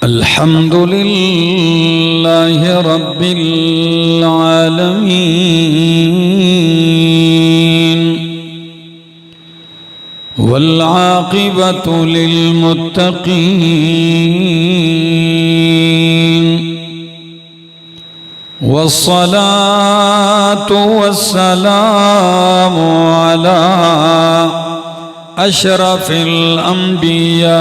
الحمد لله رب العالمين والعاقبة للمتقين والصلاة والسلام على أشرف الأنبياء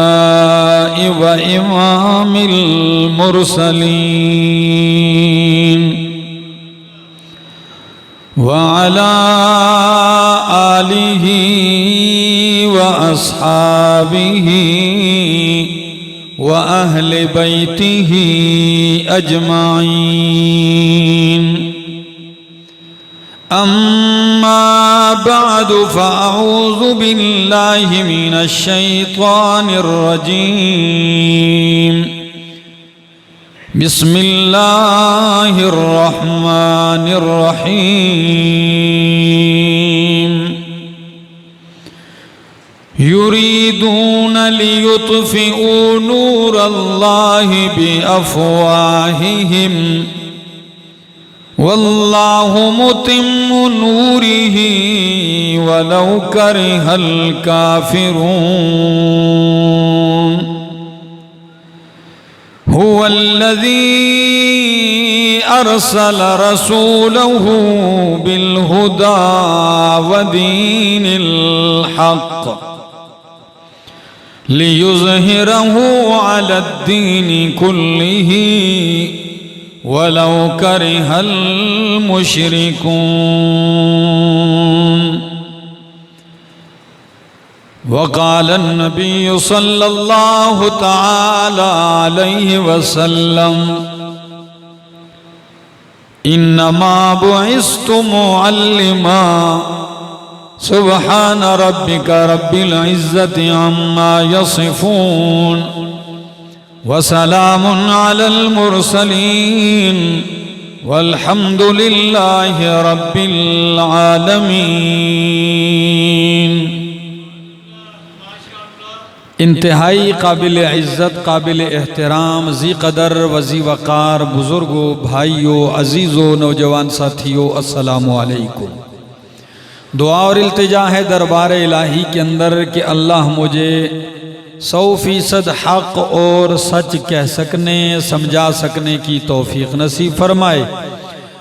وإمام المرسلين وعلى آله وأصحابه وأهل بيته أجمعين. أما بعد فأعوذ بالله من الشيطان الرجيم. بسم الله الرحمن الرحيم. يريدون ليطفئوا نور الله بأفواههم والله متم نوره ولو كره الكافرون. هو الذي أرسل رسوله بالهدى ودين الحق ليظهره على الدين كله ولو كره المشركون. وقال النبي صلى الله تعالى عليه وسلم: إنما بعثت معلما. سبحان ربك رب العزة عما يصفون وسلام على المرسلين والحمد لله رب العالمین. انتہائی قابل عزت، قابل احترام، ذی قدر و ذی وقار بزرگوں، بھائیوں، عزیزوں، نوجوان ساتھیوں، السلام علیکم. دعا اور التجا ہے دربار الہی کے اندر کہ اللہ مجھے 100% حق اور سچ کہہ سکنے، سمجھا سکنے کی توفیق نصیب فرمائے،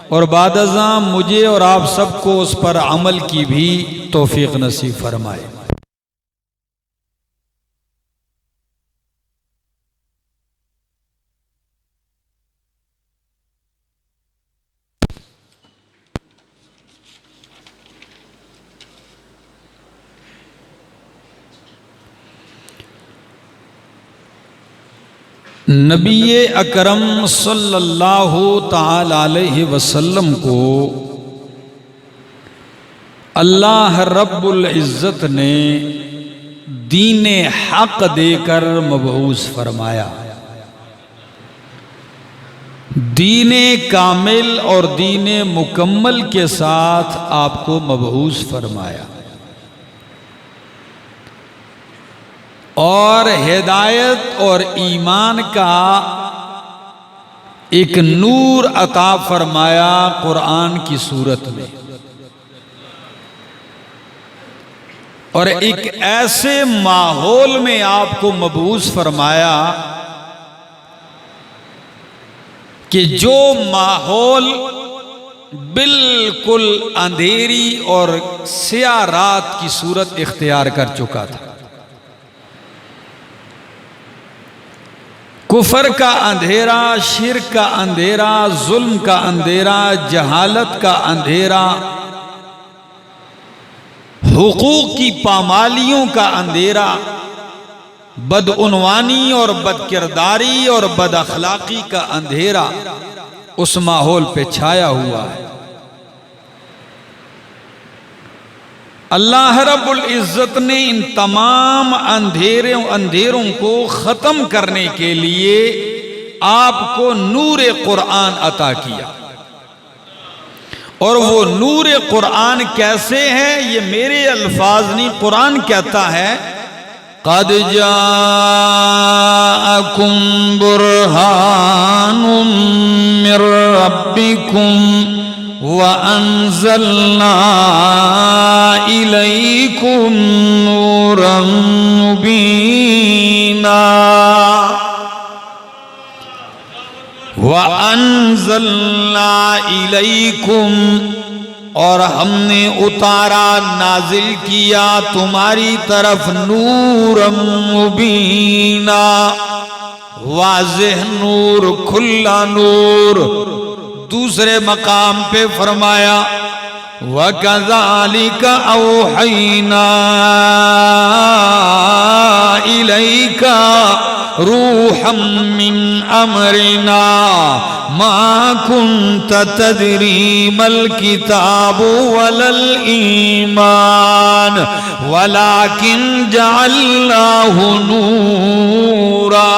اور بعد ازاں مجھے اور آپ سب کو اس پر عمل کی بھی توفیق نصیب فرمائے. نبی اکرم صلی اللہ تعالی علیہ وسلم کو اللہ رب العزت نے دین حق دے کر مبعوث فرمایا. دین کامل اور دین مکمل کے ساتھ آپ کو مبعوث فرمایا اور ہدایت اور ایمان کا ایک نور عطا فرمایا قرآن کی صورت میں، اور ایک ایسے ماحول میں آپ کو مبعوث فرمایا کہ جو ماحول بالکل اندھیری اور سیاہ رات کی صورت اختیار کر چکا تھا. کفر کا اندھیرا، شرک کا اندھیرا، ظلم کا اندھیرا، جہالت کا اندھیرا، حقوق کی پامالیوں کا اندھیرا، بدعنوانی اور بدکرداری اور بد اخلاقی کا اندھیرا اس ماحول پہ چھایا ہوا ہے. اللہ رب العزت نے ان تمام اندھیروں کو ختم کرنے کے لیے آپ کو نور قرآن عطا کیا. اور وہ نور قرآن کیسے ہے؟ یہ میرے الفاظ نہیں، قرآن کہتا ہے قَدْ جَاءَكُمْ بُرْهَانٌ برهان من ربكم وأنزلنا إليكم نورا مبينا وَأَنزَلْنَا إِلَيْكُمْ اور ہم نے اتارا نازل کیا تمہاری طرف نور مبینہ واضح نور کھلا نور دوسرے مقام پہ فرمایا وَكَذَلِكَ أَوْحَيْنَا إِلَيْكَ روحا من امرنا ما كنت تدري ما الكتاب ولا الايمان ولكن جعلناه نورا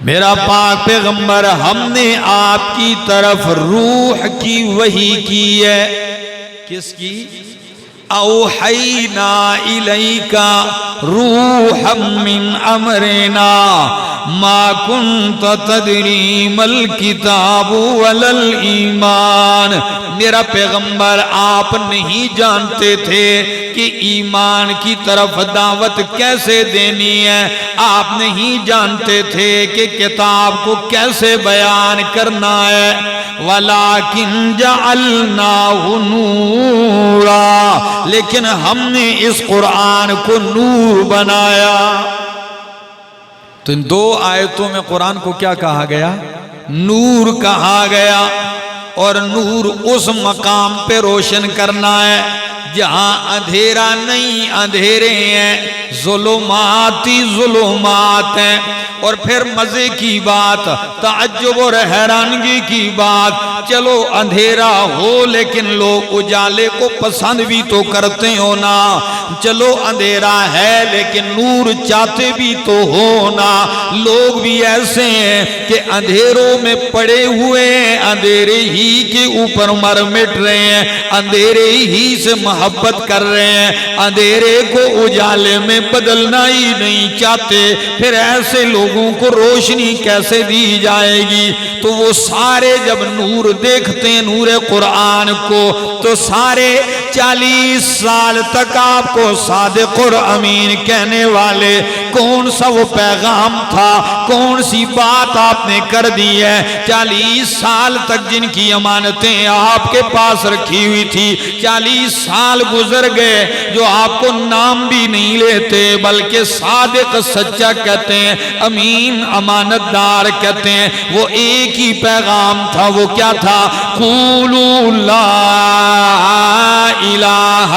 میرا پاک پیغمبر ہم نے آپ کی طرف روح کی وحی کی ہے کس کی اوحینا الیکا روحا من امرنا ما کنت تدری ما الکتاب ولا الایمان میرا پیغمبر آپ نہیں جانتے تھے کہ ایمان کی طرف دعوت کیسے دینی ہے آپ نہیں جانتے تھے کہ کتاب کو کیسے بیان کرنا ہے وَلَكِنْ جَعَلْنَاهُ نُورًا لیکن ہم نے اس قرآن کو نور بنایا تو ان دو آیتوں میں قرآن کو کیا کہا گیا نور کہا گیا اور نور اس مقام پہ روشن کرنا ہے جہاں اندھیرا نہیں اندھیرے ہیں ظلمات ہی ظلمات ہیں اور پھر مزے کی بات تعجب اور حیرانگی کی بات چلو اندھیرا ہو لیکن لوگ اجالے کو پسند بھی تو کرتے ہو نا چلو اندھیرا ہے لیکن نور چاہتے بھی تو ہو نا لوگ بھی ایسے ہیں کہ اندھیروں میں پڑے ہوئے ہیں اندھیرے ہی کے اوپر مر مٹ رہے ہیں اندھیرے ہی سے محبت کر رہے ہیں اندھیرے کو اجالے میں بدلنا ہی نہیں چاہتے پھر ایسے لوگوں کو روشنی کیسے دی جائے گی تو وہ سارے جب نور دیکھتے ہیں نور قرآن کو تو سارے 40 سال تک آپ کو صادق اور امین کہنے والے کون سا وہ پیغام تھا کون سی بات آپ نے کر دی ہے 40 سال تک جن کی امانتیں آپ کے پاس رکھی ہوئی تھی 40 سال گزر گئے جو آپ کو نام بھی نہیں لیتے بلکہ صادق سچا کہتے ہیں امین امانت دار کہتے ہیں وہ ایک ہی پیغام تھا وہ کیا تھا قولوا لا الہ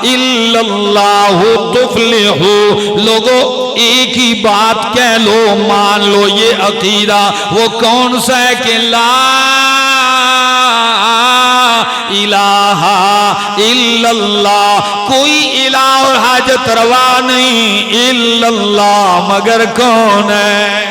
الا اللہ تفلحوا لوگو ایک ہی بات کہہ لو مان لو یہ عقیدہ وہ کون سا ہے کہ لا الہ الا اللہ کوئی الہ اور حاجت روا نہیں الا اللہ مگر کون ہے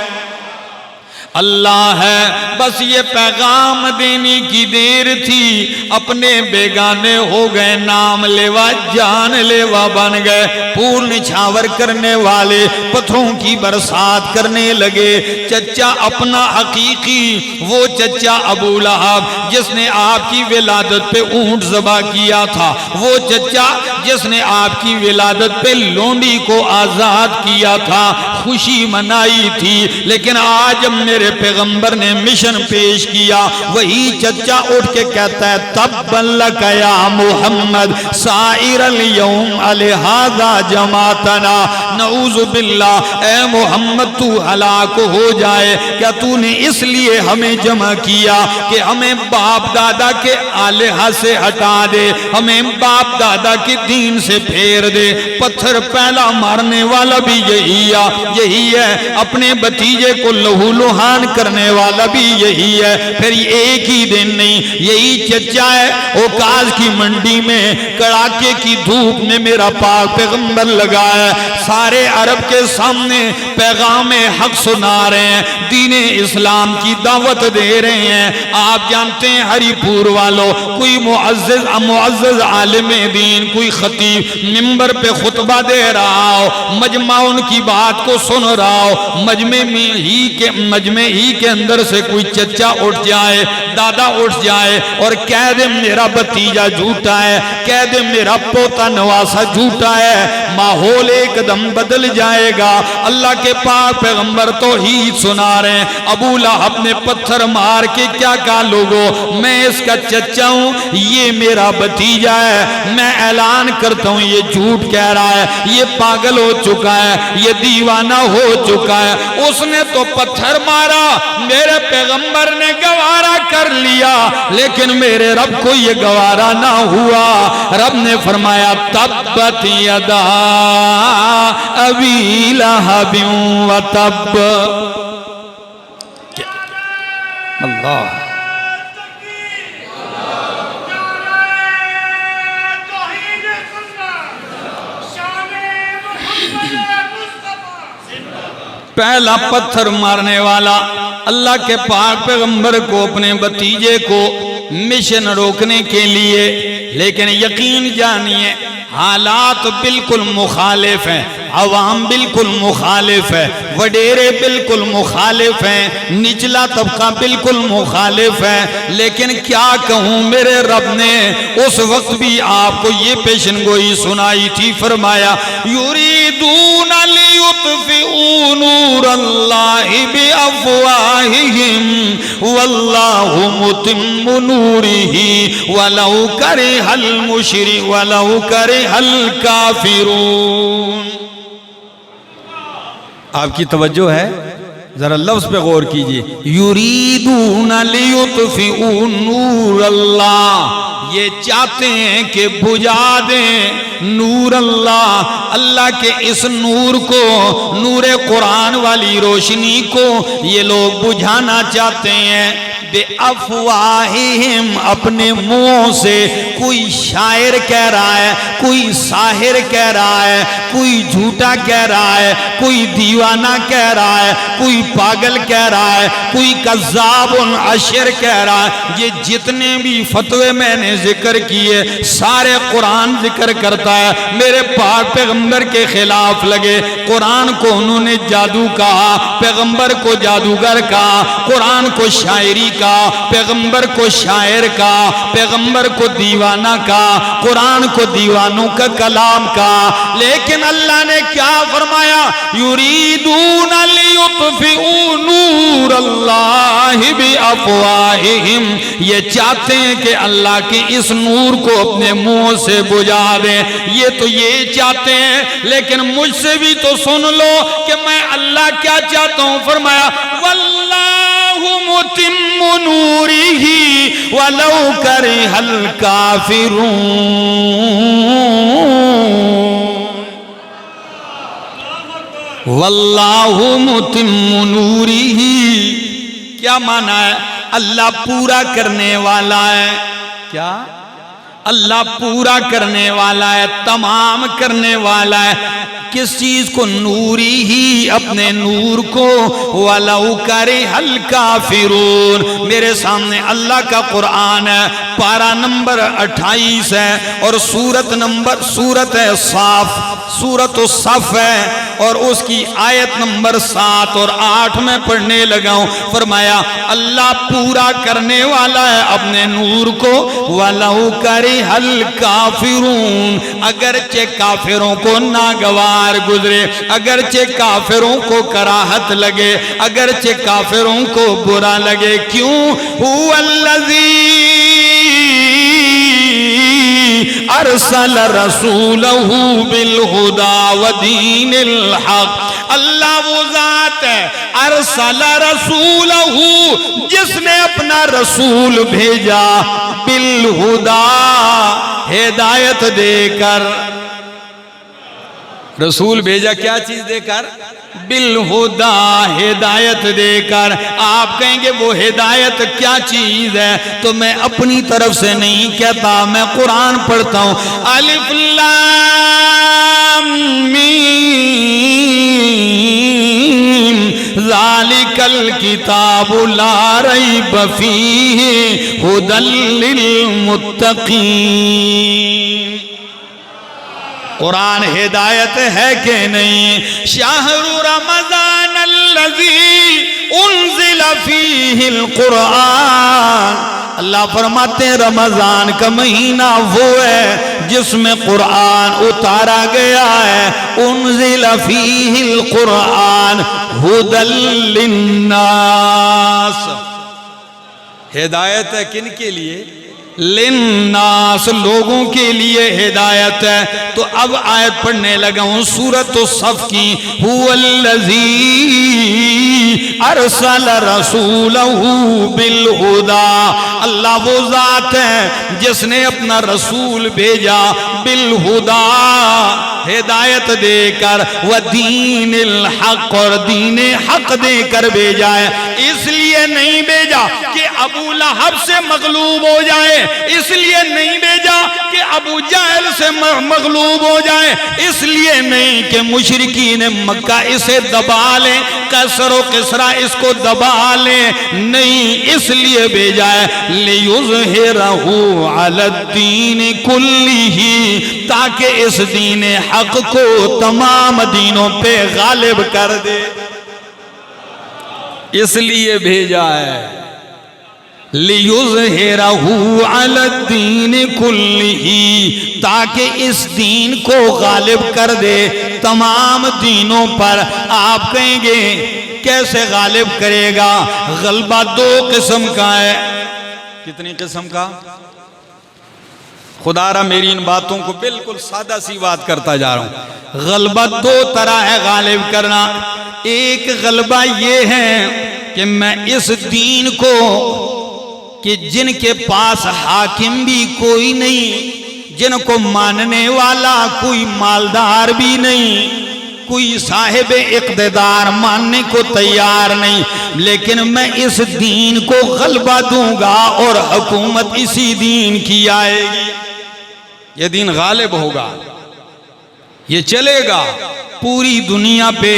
اللہ ہے بس یہ پیغام دینے کی دیر تھی اپنے بیگانے ہو گئے نام لیوا جان لیوا بن گئے پھول نچھاور کرنے والے پتھروں کی برسات کرنے لگے چچا اپنا حقیقی وہ چچا ابو لہب جس نے آپ کی ولادت پہ اونٹ ذبح کیا تھا وہ چچا جس نے آپ کی ولادت پہ لونڈی کو آزاد کیا تھا خوشی منائی تھی لیکن آج میرے پیغمبر نے مشن پیش کیا وہی چچا اٹھ کے کہتا ہے تبا لک یا محمد سائر اليوم لہذا جماعتنا نعوذ باللہ اے محمد تو ہلاک ہو جائے کیا تو نے اس لیے ہمیں جمع کیا کہ ہمیں باپ دادا کے آلہہ سے ہٹا دے ہمیں باپ دادا کے دین سے پھیر دے پتھر پہلا مارنے والا بھی یہی ہے اپنے بھتیجے کو لہو لہان کرنے والا بھی یہی ہے پھر ایک ہی دن نہیں یہی چچا ہے اوکاز کی منڈی میں کڑاکے کی دھوپ میں میرا پاک پیغمبر لگا ہے سارے عرب کے سامنے پیغام حق سنا رہے ہیں دین اسلام کی دعوت دے رہے ہیں آپ جانتے ہیں ہری پور والوں کوئی معزز عالم دین کوئی خطیب منبر پہ خطبہ دے رہا ہو، مجمع ان کی بات کو سن رہا ہو، مجمع ہی کے اندر سے کوئی چچا اٹھ جائے، دادا اٹھ جائے اور کہہ دے میرا بھتیجا جھوٹا ہے، کہہ دے میرا پوتا نواسا جھوٹا ہے، ماحول ایک دم بدل جائے گا۔ اللہ کے پاک پیغمبر توحید سنا رہے ہیں۔ ابو لہب نے پتھر مار کے کیا کہا، لوگوں میں اس کا چچا ہوں، یہ میرا بھتیجا ہے، میں اعلان کرتا ہوں یہ جھوٹ کہہ رہا ہے، یہ پاگل ہو چکا ہے، یہ دیوانہ ہو چکا ہے۔ اس نے تو پتھر مارا، میرے پیغمبر نے گوارا کر لیا، لیکن میرے رب کو یہ گوارا نہ ہوا۔ رب نے فرمایا تبت یدا ابی لہب وتب۔ اللہ پہلا پتھر مارنے والا اللہ کے پاک پیغمبر کو، اپنے بھتیجے کو مشن روکنے کے لیے، لیکن یقین جانیے حالات بالکل مخالف ہیں، عوام بالکل مخالف ہے، وڈیرے بالکل مخالف ہیں، نچلا طبقہ بالکل مخالف ہے، لیکن کیا کہوں میرے رب نے اس وقت بھی آپ کو یہ پیشن گوئی سنائی تھی، فرمایا یریدون لیطفئوا نور اللہ بافواہہم واللہ متم نورہ ولو کرہ الکافرون۔ آپ کی توجہ ہے؟ ذرا لفظ پہ غور کیجئے، یریدون لیطفئوا نور اللہ، یہ چاہتے ہیں کہ بجھا دیں نور اللہ، اللہ کے اس نور کو، نور قرآن والی روشنی کو یہ لوگ بجھانا چاہتے ہیں۔ بے افواہہم، اپنے منہوں سے۔ کوئی شاعر کہہ رہا ہے، کوئی ساحر کہہ رہا ہے، کوئی جھوٹا کہہ رہا ہے، کوئی دیوانہ کہہ رہا ہے، کوئی پاگل کہہ رہا ہے، کوئی کذاب اشر کہہ رہا ہے۔ یہ جتنے بھی فتوے میں نے ذکر کیے سارے قرآن ذکر کرتا ہے، میرے پاک پیغمبر کے خلاف لگے۔ قرآن کو انہوں نے جادو کہا، پیغمبر کو جادوگر کہا، قرآن کو شاعری کہا، پیغمبر کو شاعر کہا، پیغمبر کو دیوانہ کہا، قرآن کو دیوانوں کا کلام کہا، لیکن اللہ نے کیا فرمایا؟ یریدون لیطفئوا نور اللہ بافواہہم، یہ چاہتے ہیں کہ اللہ کے اس نور کو اپنے منہ سے بجھا دیں۔ یہ تو یہ چاہتے ہیں، لیکن مجھ سے بھی تو سن لو کہ میں اللہ کیا چاہتا ہوں۔ فرمایا واللہ متم نورہ ولو کرہ الکافرون۔ واللہ متم نورہ، کیا معنی ہے؟ اللہ پورا کرنے والا ہے۔ کیا؟ اللہ پورا کرنے والا ہے، تمام کرنے والا ہے۔ کس چیز کو؟ نوری ہی، اپنے نور کو۔ وَلَوْ كَرِهَ الْكَافِرُونَ، میرے سامنے اللہ کا قرآن ہے، پارہ نمبر 28 ہے اور سورت ہے صاف، سورت الصف ہے اور اس کی آیت نمبر 7 اور 8 میں پڑھنے لگا ہوں۔ فرمایا اللہ پورا کرنے والا ہے اپنے نور کو۔ وَلَوْ كَرِهَ الْكَافِرُونَ، اگرچہ کافروں کو ناگوار گزرے، اگرچہ کافروں کو کراہت لگے، اگرچہ کافروں کو برا لگے۔ کیوں؟ هُوَ الَّذِي ارسل رسولہ بالہدی ودین الحق، اللہ وہ ذات ہے ارسل رسولہ، جس نے اپنا رسول بھیجا بالہدی، ہدایت دے کر۔ رسول بھیجا کیا چیز دے کر؟ بالہدی، ہدایت دے کر۔ آپ کہیں گے وہ ہدایت کیا چیز ہے؟ تو میں اپنی طرف سے نہیں کہتا، میں قرآن پڑھتا ہوں۔ الف لام میم ذالک الکتاب لا ریب فیہ ھدی للمتقین۔ قرآن ہدایت ہے کہ نہیں؟ شہر رمضان الذی انزل فیہ القرآن، اللہ فرماتے ہیں رمضان کا مہینہ وہ ہے جس میں قرآن اتارا گیا ہے. انزل فیہ القرآن ھدی للناس، ہدایت ہے کن کے لیے؟ للناس، لوگوں کے لیے ہدایت ہے. تو اب آیت پڑھنے لگا ہوں سورۃ الصف کی. هو الذی ارسل رسولہ بالہدی، اللہ وہ ذات ہے جس نے اپنا رسول بھیجا بالہدی، ہدایت دے کر، ودین الحق، اور دین حق دے کر بھیجا ہے. اس لیے نہیں بھیجا کہ ابو لہب سے مغلوب ہو جائے، اس لیے نہیں بھیجا کہ ابو جہل سے مغلوب ہو جائے، اس لیے نہیں کہ مشرکین مکہ اسے دبا لیں، قیصر و کسریٰ اس کو دبا لیں، نہیں، اس لیے بھیجا ہے لِيُظْهِرَهُ عَلَى الدِّينِ كُلِّهِ، تاکہ اس دین حق کو تمام دینوں پہ غالب کر دے. اس لیے بھیجا ہے لِيُظْهِرَهُ عَلَى الدِّينِ كُلِّهِ، تاکہ اس دین کو غالب کر دے تمام دینوں پر. آپ کہیں گے کیسے غالب کرے گا؟ غلبہ دو قسم کا ہے. کتنی قسم کا؟ خدا را میری ان باتوں کو بالکل سادہ سی بات کرتا جا رہا ہوں. غلبہ دو طرح ہے غالب کرنا. ایک غلبہ یہ ہے کہ میں اس دین کو، کہ جن کے پاس حاکم بھی کوئی نہیں، جن کو ماننے والا کوئی مالدار بھی نہیں، کوئی صاحب اقتدار ماننے کو تیار نہیں، لیکن میں اس دین کو غلبہ دوں گا اور حکومت اسی دین کی آئے گی. یہ دین غالب ہوگا، یہ چلے گا پوری دنیا پہ.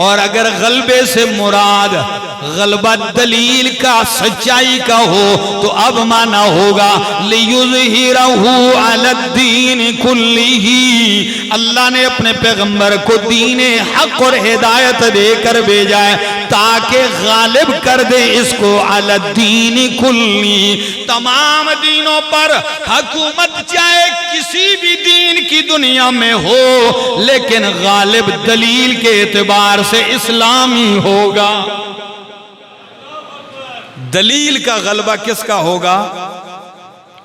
اور اگر غلبے سے مراد غلبہ دلیل کا، سچائی کا ہو تو اب مانا ہوگا لِيُظْهِرَهُ عَلَى الدِّينِ كُلِّهِ، اللہ نے اپنے پیغمبر کو دین حق اور ہدایت دے کر بھیجا ہے تاکہ غالب کر دے اس کو عَلَى الدِّينِ كُلِّهِ، تمام دینوں پر حکومت چاہے کسی بھی دین کی دنیا میں ہو، لیکن غالب دلیل کے اعتبار سے اسلامی ہوگا. دلیل کا غلبہ کس کا ہوگا؟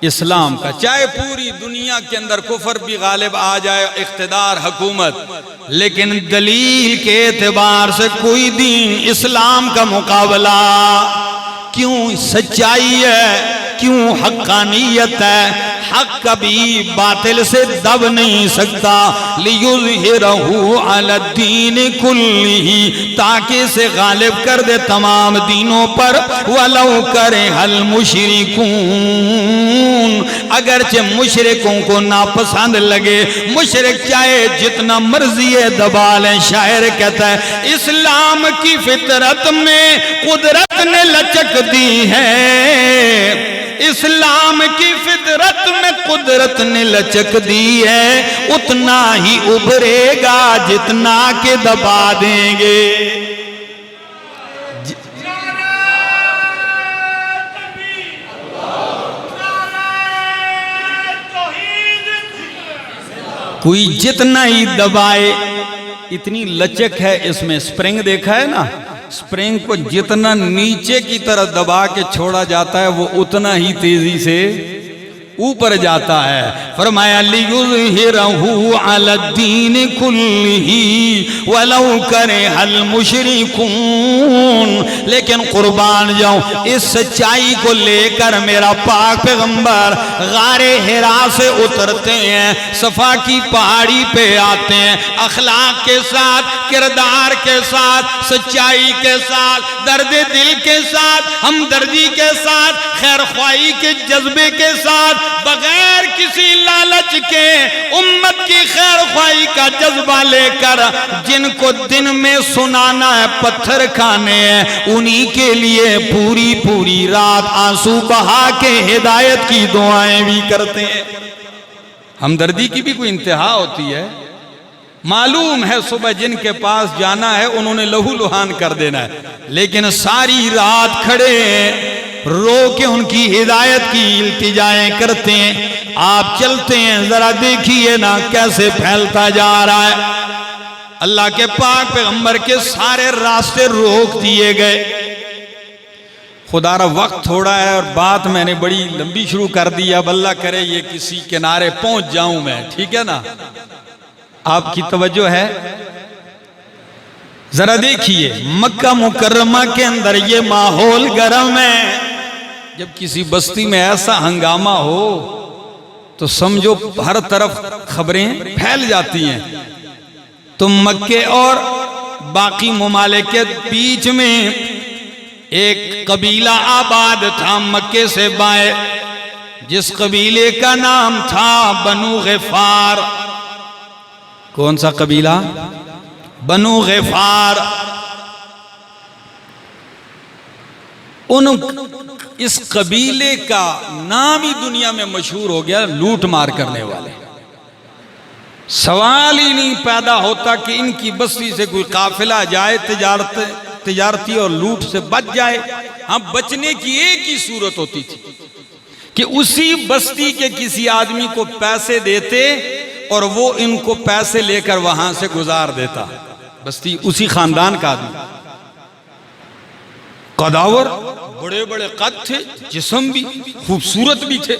اسلام کا. چاہے پوری دنیا کے اندر کفر بھی غالب آ جائے، اقتدار، حکومت، لیکن دلیل کے اعتبار سے کوئی دین اسلام کا مقابلہ. کیوں؟ سچائی ہے، کیوں؟ حقانیت ہے. حق کبھی باطل سے دب نہیں سکتا. لِيُظْهِرَهُ عَلَى الدِّينِ كُلِّهِ، تاکہ اسے غالب کر دے تمام دینوں پر. وَلَوْ كَرِهَ الْمُشْرِكُونَ، اگرچہ مشرکوں کو ناپسند لگے، مشرک چاہے جتنا مرضی دبا لیں. شاعر کہتا ہے اسلام کی فطرت میں قدرت نے لچک دی ہے، اسلام کی فطرت میں قدرت نے لچک دی ہے، اتنا ہی ابھرے گا جتنا کہ دبا دیں گے. کوئی جتنا ہی دبائے، اتنی لچک ہے اس میں. سپرنگ دیکھا ہے نا، سپرنگ کو جتنا نیچے کی طرف دبا کے چھوڑا جاتا ہے وہ اتنا ہی تیزی سے اوپر جاتا ہے. فرمایا لِيُظْهِرَهُ عَلَى الدِّينِ كُلِّهِ وَلَوْ كَرِهَ الْمُشْرِكُونَ. لیکن قربان جاؤں، اس سچائی کو لے کر میرا پاک پیغمبر غار حرا سے اترتے ہیں، صفا کی پہاڑی پہ آتے ہیں، اخلاق کے ساتھ، کردار کے ساتھ، سچائی کے ساتھ، درد دل کے ساتھ، ہمدردی کے ساتھ، خیر خواہی کے جذبے کے ساتھ، بغیر کسی لالچ کے امت کی خیر خواہی کا جذبہ لے کر، جن کو دن میں سنانا ہے، پتھر کھانے ہیں، انہی کے لیے پوری پوری رات آنسو بہا کے ہدایت کی دعائیں بھی کرتے ہیں. ہمدردی کی بھی کوئی انتہا ہوتی ہے؟ معلوم ہے صبح جن کے پاس جانا ہے انہوں نے لہو لہان کر دینا ہے، لیکن ساری رات کھڑے ہیں، رو کے ان کی ہدایت کی التجائیں کرتے ہیں۔ آپ چلتے ہیں، ذرا دیکھیے نا کیسے پھیلتا جا رہا ہے۔ اللہ کے پاک پیغمبر کے سارے راستے روک دیے گئے۔ خدا را وقت تھوڑا ہے اور بات میں نے بڑی لمبی شروع کر دی، اب اللہ کرے یہ کسی کنارے پہنچ جاؤں میں، ٹھیک ہے نا؟ آپ کی توجہ ہے؟ ذرا دیکھیے مکہ مکرمہ کے اندر یہ ماحول گرم ہے۔ جب کسی بستی میں ایسا ہنگامہ ہو تو سمجھو ہر طرف خبریں پھیل جاتی ہیں۔ تو مکے اور باقی ممالک کے بیچ میں ایک قبیلہ آباد تھا مکے سے بائیں، جس قبیلے کا نام تھا بنو غفار۔ کون سا قبیلہ؟ بنو غفار۔ اس قبیلے کا نام ہی دنیا میں مشہور ہو گیا لوٹ مار کرنے والے۔ سوال ہی نہیں پیدا ہوتا کہ ان کی بستی سے کوئی قافلہ جائے تجارتی اور لوٹ سے بچ جائے۔ ہاں، بچنے کی ایک ہی صورت ہوتی تھی کہ اسی بستی کے کسی آدمی کو پیسے دیتے اور وہ ان کو پیسے لے کر وہاں سے گزار دیتا۔ بستی اسی خاندان کا آدمی، قداور، بڑے بڑے قد تھے، جسم بھی خوبصورت بھی تھے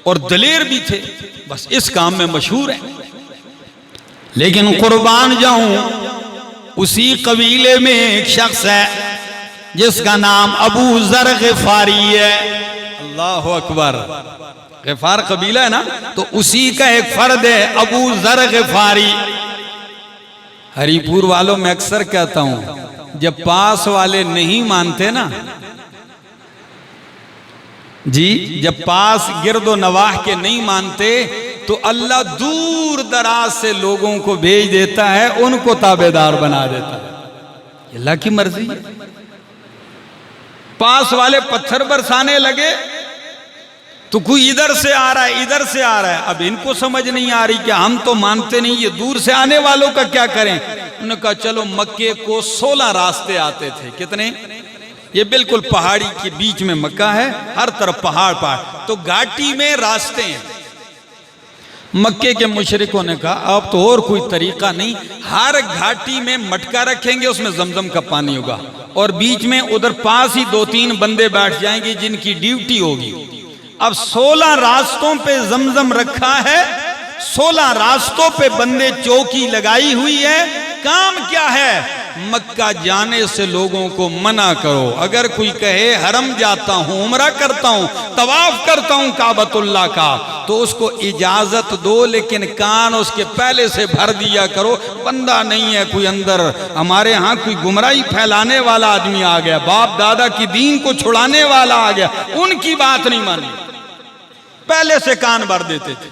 اور دلیر بھی تھے، بس اس کام میں مشہور ہے۔ لیکن قربان جاؤں، اسی قبیلے میں ایک شخص ہے جس کا نام ابو ذر غفاری ہے۔ اللہ اکبر! غفار قبیلہ ہے نا، تو اسی کا ایک فرد ہے ابو ذر غفاری۔ ہری پور والوں میں اکثر کہتا ہوں، جب پاس والے نہیں مانتے نا جی، جب پاس گرد و نواح کے نہیں مانتے تو اللہ دور دراز سے لوگوں کو بھیج دیتا ہے، ان کو تابعدار بنا دیتا ہے۔ اللہ کی مرضی ہے۔ پاس والے پتھر برسانے لگے تو کوئی ادھر سے آ رہا ہے، ادھر سے آ رہا ہے۔ اب ان کو سمجھ نہیں آ رہی کہ ہم تو مانتے نہیں، یہ دور سے آنے والوں کا کیا کریں؟ انہوں نے کہا چلو مکے کو 16 راستے آتے تھے۔ کتنے؟ یہ بالکل پہاڑی کے بیچ میں مکہ ہے، ہر طرف پہاڑ پہاڑ، تو گھاٹی میں راستے ہیں۔ مکے کے مشرکوں نے کہا اب تو اور کوئی طریقہ نہیں، ہر گھاٹی میں مٹکا رکھیں گے، اس میں زمزم کا پانی ہوگا، اور بیچ میں ادھر پاس ہی 2-3 بندے بیٹھ جائیں گے جن کی ڈیوٹی ہوگی۔ اب 16 راستوں پہ زمزم رکھا ہے، 16 راستوں پہ بندے چوکی لگائی ہوئی ہے۔ کام کیا ہے؟ مکہ جانے سے لوگوں کو منع کرو۔ اگر کوئی کہے حرم جاتا ہوں، عمرہ کرتا ہوں، طواف کرتا ہوں کعبۃ اللہ کا، تو اس کو اجازت دو، لیکن کان اس کے پہلے سے بھر دیا کرو۔ بندہ نہیں ہے کوئی اندر، ہمارے ہاں کوئی گمراہی پھیلانے والا آدمی آ گیا، باپ دادا کی دین کو چھڑانے والا آ گیا، ان کی بات نہیں مانی، پہلے سے کان بھر دیتے تھے۔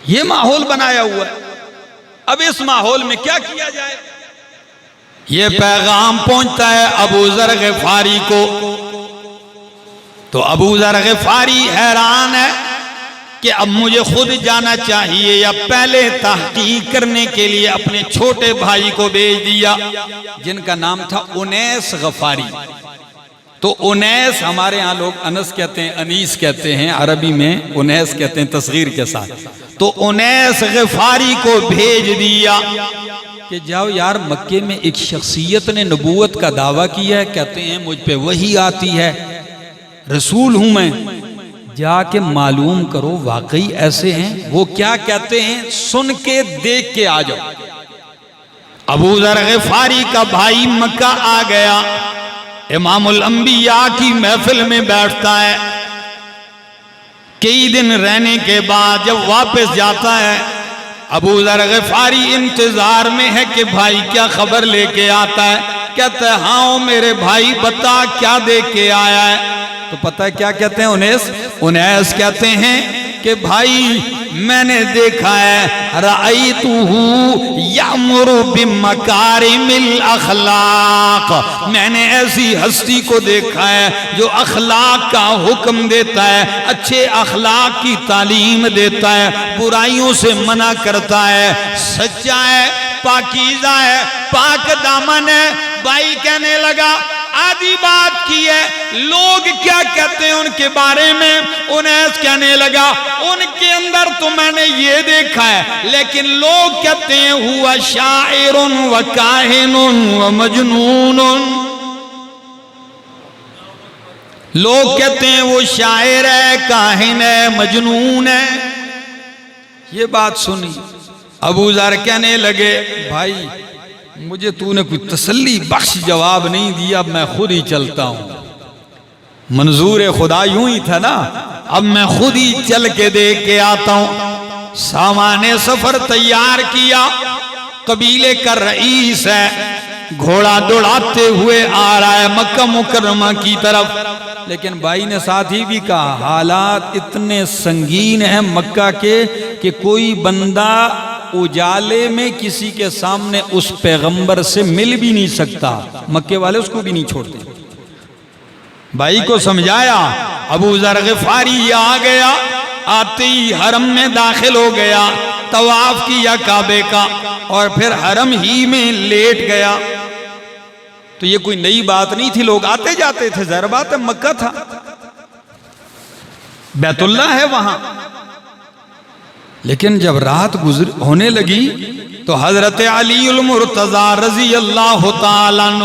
یہ ماحول بنایا ہوا ہے۔ اب اس ماحول میں کیا کیا جائے؟ یہ پیغام پہنچتا ہے ابو ذر غفاری کو، تو ابو ذر غفاری حیران ہے کہ اب مجھے خود جانا چاہیے یا پہلے تحقیق کرنے کے لیے اپنے چھوٹے بھائی کو بھیج دیا، جن کا نام تھا انیس غفاری۔ تو انیس، ہمارے ہاں لوگ انس کہتے ہیں، انیس کہتے ہیں، عربی میں انیس کہتے ہیں تصغیر کے ساتھ۔ تو انیس غفاری کو بھیج دیا کہ جاؤ یار، مکے میں ایک شخصیت نے نبوت کا دعویٰ کیا ہے، کہتے ہیں مجھ پہ وحی آتی ہے، رسول ہوں میں، جا کے معلوم کرو واقعی ایسے ہیں؟ وہ کیا کہتے ہیں سن کے دیکھ کے آ جاؤ۔ ابو ذر غفاری کا بھائی مکہ آ گیا، امام الانبیاء کی محفل میں بیٹھتا ہے۔ کئی دن رہنے کے بعد جب واپس جاتا ہے، ابو ذر غفاری انتظار میں ہے کہ بھائی کیا خبر لے کے آتا ہے۔ کہتا ہے ہاں میرے بھائی بتا کیا دے کے آیا ہے؟ تو پتہ ہے کیا کہتے ہیں انیس کہتے ہیں کہ بھائی میں نے دیکھا ہے رأیتہ یأمر بمکارم الاخلاق، میں نے ایسی ہستی کو دیکھا ہے جو اخلاق کا حکم دیتا ہے، اچھے اخلاق کی تعلیم دیتا ہے، برائیوں سے منع کرتا ہے، سچا ہے، پاکیزہ ہے، پاک دامن ہے۔ بھائی کہنے لگا آدھی بات کی ہے، لوگ کیا کہتے ہیں ان کے بارے میں؟ انیس کہنے لگا ان کے اندر تو میں نے یہ دیکھا ہے، لیکن لوگ کہتے ہیں ہوا شاعر و کاہن و مجنون، لوگ کہتے ہیں وہ شاعر ہے، کاہن ہے، مجنون ہے۔ یہ بات سنی ابو ذر کہنے لگے بھائی مجھے تو نے کوئی تسلی بخش جواب نہیں دیا، اب میں خود ہی چلتا ہوں۔ منظور خدا یوں ہی تھا نا، اب میں خود ہی چل کے دیکھ کے آتا ہوں۔ سامان سفر تیار کیا، قبیلے کا رئیس ہے، گھوڑا دوڑاتے ہوئے آ رہا ہے مکہ مکرمہ کی طرف، لیکن بھائی نے ساتھ ہی بھی کہا حالات اتنے سنگین ہیں مکہ کے کہ کوئی بندہ اجالے میں کسی کے سامنے اس پیغمبر سے مل بھی نہیں سکتا، مکے والے اس کو بھی نہیں چھوڑتے۔ بھائی کو سمجھایا، ابو ذر غفاری آ گیا، آتے ہی حرم میں داخل ہو گیا، طواف کیا کعبے کا اور پھر حرم ہی میں لیٹ گیا۔ تو یہ کوئی نئی بات نہیں تھی، لوگ آتے جاتے تھے، ظاہر بات ہے مکہ تھا، بیت اللہ ہے وہاں۔ لیکن جب رات ہونے لگی تو حضرت علی المرتضیٰ رضی اللہ تعالیٰ عنہ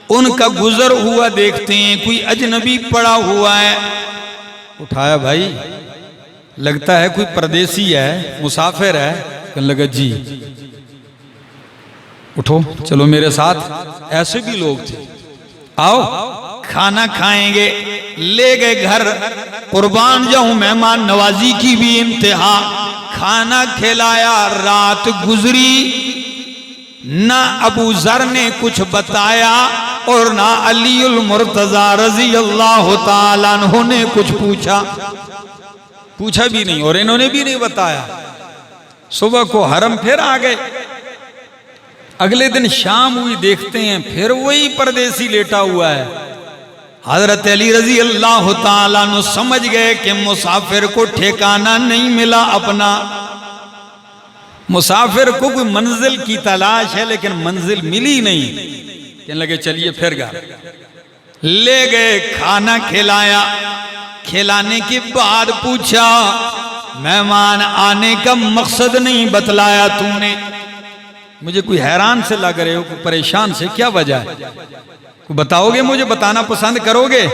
ان کا گزر ہوا دیکھتے ہیں، کوئی اجنبی پڑا ہوا ہے، اٹھایا بھائی لگتا ہے کوئی پردیسی ہے، مسافر ہے، کہنے لگا جی اٹھو چلو میرے ساتھ۔ ایسے بھی لوگ تھے، آؤ کھانا کھائیں گے، لے گئے گھر، قربان جاؤں مہمان نوازی کی بھی انتہا، کھانا کھلایا، رات گزری، نہ ابو ذر نے کچھ بتایا اور نہ علی المرتضیٰ رضی اللہ تعالیٰ عنہ نے کچھ پوچھا بھی نہیں اور انہوں نے بھی نہیں بتایا۔ صبح کو حرم پھر آ گئے، اگلے دن شام ہوئی، دیکھتے ہیں پھر وہی پردیسی لیٹا ہوا ہے۔ حضرت علی رضی اللہ تعالیٰ عنہ سمجھ گئے کہ مسافر کو ٹھکانہ نہیں ملا اپنا، مسافر کو کوئی منزل کی تلاش ہے لیکن منزل ملی نہیں، کہنے لگے چلیے پھر گھر، لے گئے، کھانا کھلایا، کھلانے کے بعد پوچھا مہمان آنے کا مقصد نہیں بتلایا تو نے، مجھے کوئی حیران سے لگ رہے ہو، کوئی پریشان سے، کیا وجہ ہے؟ کوئی بتاؤ گے مجھے، بتانا پسند کرو گے؟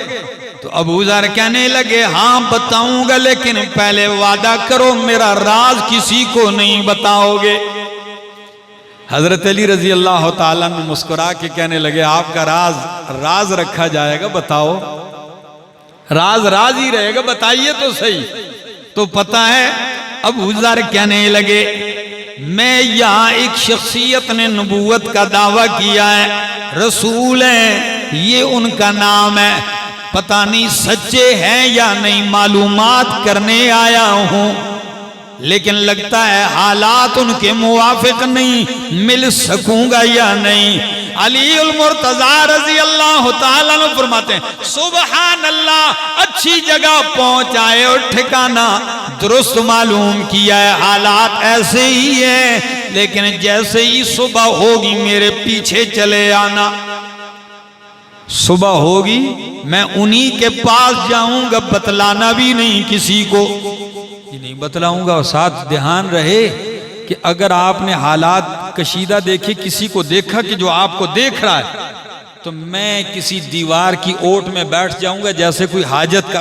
تو ابو ذر کہنے لگے ہاں بتاؤں گا، لیکن پہلے وعدہ کرو میرا راز کسی کو نہیں بتاؤ گے۔ حضرت علی رضی اللہ تعالیٰ نے مسکرا کے کہنے لگے آپ کا راز رکھا جائے گا، بتاؤ، راز ہی رہے گا، بتائیے تو صحیح۔ تو پتہ ہے ابو ذر کہنے لگے میں یہاں ایک شخصیت نے نبوت کا دعویٰ کیا ہے، رسول ہیں، یہ ان کا نام ہے، پتہ نہیں سچے ہیں یا نہیں، معلومات کرنے آیا ہوں، لیکن لگتا ہے حالات ان کے موافق نہیں، مل سکوں گا یا نہیں۔ علی المرتضیٰ رضی اللہ تعالیٰ عنہ فرماتے ہیں سبحان اللہ، اچھی جگہ پہنچ آئے اور ٹھکانہ درست معلوم کیا ہے، حالات ایسے ہی ہیں، لیکن جیسے ہی صبح ہوگی میرے پیچھے چلے آنا، صبح ہوگی میں انہی کے پاس جاؤں گا، بتلانا بھی نہیں کسی کو، یہ نہیں بتلاؤں گا۔ اور ساتھ دھیان رہے کہ اگر آپ نے حالات کشیدہ دیکھے، کسی کو دیکھا کہ جو آپ کو دیکھ رہا ہے، تو میں کسی دیوار کی اوٹ میں بیٹھ جاؤں گا جیسے کوئی حاجت کا،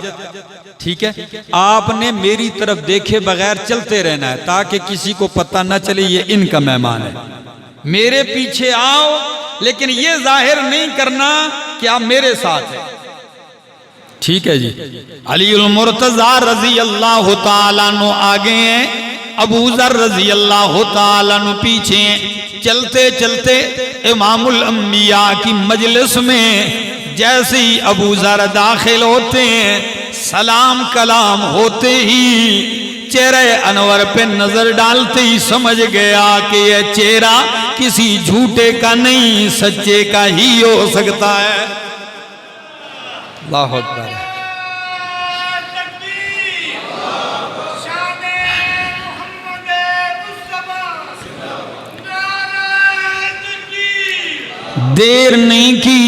ٹھیک ہے؟ آپ نے میری طرف دیکھے بغیر چلتے رہنا ہے تاکہ کسی کو پتہ نہ چلے یہ ان کا مہمان ہے، میرے پیچھے آؤ لیکن یہ ظاہر نہیں کرنا کہ آپ میرے ساتھ ہیں، ٹھیک ہے جی۔ علی المرتضیٰ رضی اللہ تعالیٰ عنہ آگے ہیں، ابو ذر رضی اللہ تعالیٰ عنہ پیچھے ہیں، چلتے چلتے امام الانبیاء کی مجلس میں جیسے ہی ابو ذر داخل ہوتے ہیں، سلام کلام ہوتے ہی چہرے انور پہ نظر ڈالتے ہی سمجھ گیا کہ یہ چہرہ کسی جھوٹے کا نہیں سچے کا ہی ہو سکتا ہے۔ اللہ اکبر۔ دیر نہیں کی،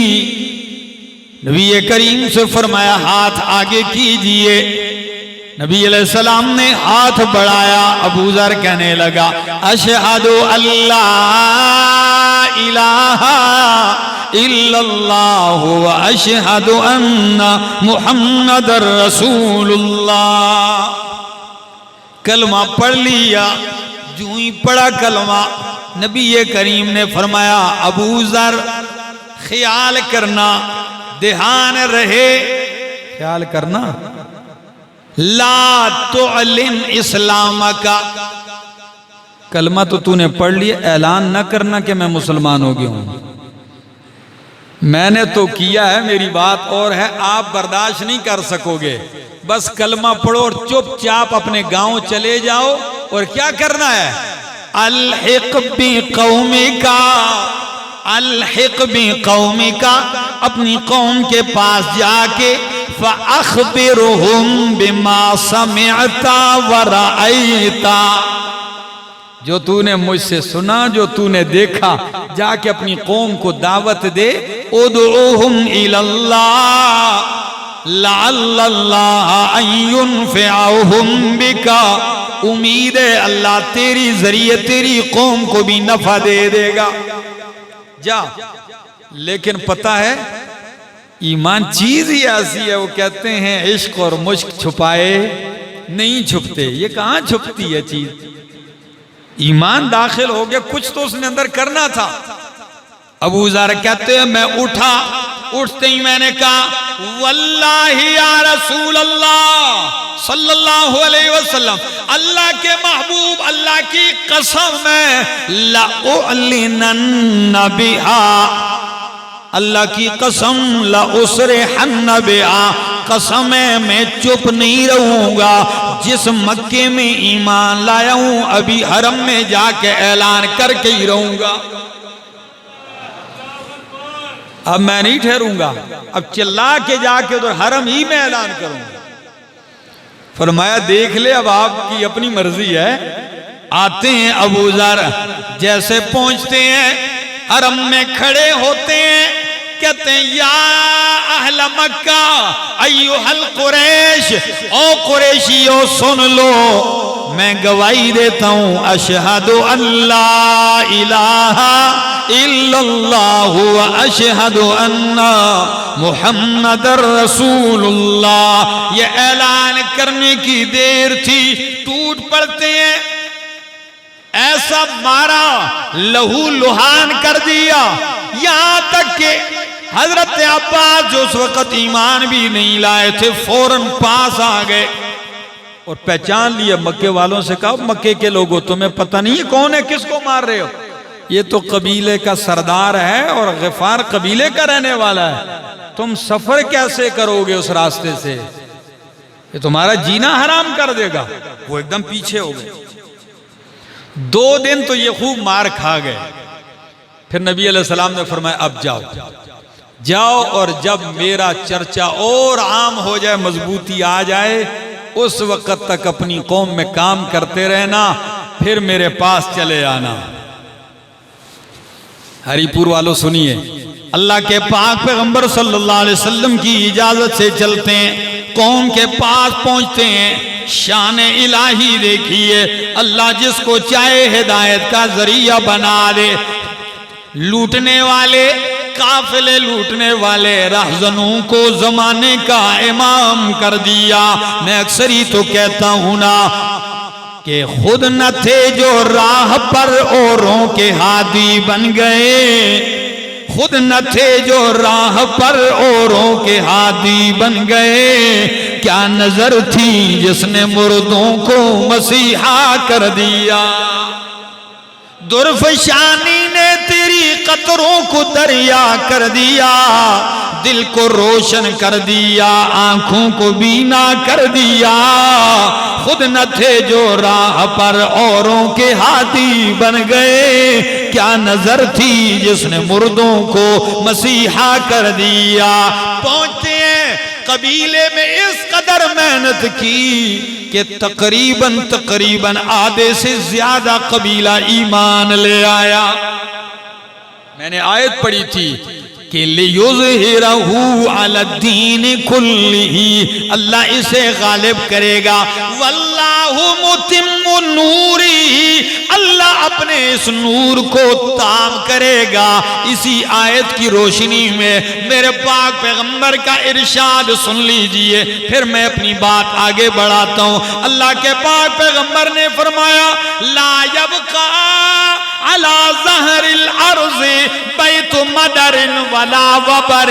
نبی کریم سے فرمایا ہاتھ آگے کیجئے۔ نبی علیہ السلام نے ہاتھ بڑھایا۔ ابو ذر کہنے لگا اشہد اللہ الہ الا اللہ و اشہد ان محمد رسول اللہ۔ کلمہ پڑھ لیا، جو ہی پڑھا کلمہ، نبی کریم نے فرمایا ابو ذر خیال کرنا، دھیان رہے، خیال کرنا، لا تعلن اسلام کا، کلمہ تو نے پڑھ لیا، اعلان نہ کرنا کہ میں مسلمان ہو گیا ہوں۔ میں نے تو کیا ہے، میری بات اور ہے، آپ برداشت نہیں کر سکو گے۔ بس کلمہ پڑھو اور چپ چاپ اپنے گاؤں چلے جاؤ، اور کیا کرنا ہے؟ الحق بقومک، الحق بقومک، اپنی قوم کے پاس جا کے فَأَخْبِرُهُمْ بِمَا سَمِعْتَ وَرَأَيْتَ، جو تو نے مجھ سے سنا، جو تو نے دیکھا، جا کے اپنی قوم کو دعوت دے۔ اُدْعُوهُمْ إِلَى اللَّهِ لَعَلَّ اللَّهَ أَن يُنْفِعَهُمْ بِكَ، امید ہے اللہ تیری ذریعے تیری قوم کو بھی نفع دے دے گا۔ جا۔ لیکن پتہ ہے ایمان چیز ہی ایسی ہے، وہ کہتے ہیں عشق اور مشق چھپائے نہیں چھپتے۔ یہ کہاں چھپتی ہے چیز؟ ایمان داخل ہو گیا، کچھ تو اس نے اندر کرنا تھا۔ ابو ذر کہتے ہیں میں اٹھا، اٹھتے ہی میں نے کہا واللہ یا رسول اللہ صلی اللہ علیہ وسلم، اللہ کے محبوب، اللہ کی قسم ہے، لَأُعْلِنَنَّ بِهَا، اللہ کی قسم، لَأُسْرِحَنَّ بِهَا، قسم ہے میں چپ نہیں رہوں گا، جس مکے میں ایمان لایا ہوں ابھی حرم میں جا کے اعلان کر کے ہی رہوں گا، اب میں نہیں ٹھہروں گا، اب چلا کے جا کے ادھر حرم ہی میں اعلان کروں گا۔ فرمایا دیکھ لے اب آپ کی اپنی مرضی ہے۔ آتے ہیں ابو ذر، جیسے پہنچتے ہیں حرم میں کھڑے ہوتے ہیں، کہتے ہیں یا اہل مکہ ایوہ القریش، او قریشیو سن لو، میں گواہی دیتا ہوں اشہد ان لا الہ الا اللہ و اشہد ان محمد رسول اللہ۔ یہ اعلان کرنے کی دیر تھی، ٹوٹ پڑتے ہیں، ایسا مارا، لہو لہان کر دیا، یہاں تک کہ حضرت عباس جو اس وقت ایمان بھی نہیں لائے تھے فوراً پاس آ گئے اور پہچان لیا۔ مکے والوں سے کہا مکے کے لوگوں تمہیں پتہ نہیں ہے کون ہے، کس کو مار رہے ہو؟ یہ تو قبیلے کا سردار ہے اور غفار قبیلے کا رہنے والا ہے، تم سفر کیسے کرو گے اس راستے سے؟ یہ تمہارا جینا حرام کر دے گا۔ وہ ایک دم پیچھے ہو گئے۔ 2 دن تو یہ خوب مار کھا گئے۔ پھر نبی علیہ السلام نے فرمایا اب جاؤ، جاؤ، اور جب میرا چرچا اور عام ہو جائے، مضبوطی آ جائے، اس وقت تک اپنی قوم میں کام کرتے رہنا، پھر میرے پاس چلے آنا۔ ہری پور والوں سنیے، اللہ کے پاک پیغمبر صلی اللہ علیہ وسلم کی اجازت سے چلتے ہیں، قوم کے پاس پہنچتے ہیں، شان الہی دیکھیے، اللہ جس کو چاہے ہدایت کا ذریعہ بنا دے۔ لوٹنے والے، قافلے لوٹنے والے رہزنوں کو زمانے کا امام کر دیا۔ میں اکثر ہی تو کہتا ہوں نا کہ خود نہ تھے جو راہ پر اوروں کے ہادی بن گئے، خود نہ تھے جو راہ پر اوروں کے ہادی بن گئے، کیا نظر تھی جس نے مردوں کو مسیحا کر دیا۔ درفشانی نے تیری قطر قطروں کو دریا کر دیا، دل کو روشن کر دیا، آنکھوں کو بینا کر دیا، خود نہ تھے جو راہ پر اوروں کے ہاتھی بن گئے، کیا نظر تھی جس نے مردوں کو مسیحا کر دیا۔ پہنچتے ہیں قبیلے میں اس قدر محنت کی کہ تقریباً آدھے سے زیادہ قبیلہ ایمان لے آیا۔ میں نے آیت پڑھی تھی کہ لِيُظْهِرَهُ عَلَى الدِّينِ كُلِّهِ، اللہ اسے غالب کرے گا، وَاللَّهُ مُتِمُّ نُورِهِ، اللہ اپنے اس نور کو تام کرے گا۔ اسی آیت کی روشنی میں میرے پاک پیغمبر کا ارشاد سن لیجئے، پھر میں اپنی بات آگے بڑھاتا ہوں۔ اللہ کے پاک پیغمبر نے فرمایا لا يبقى على ظہر الارض بیت مدر ولا وبر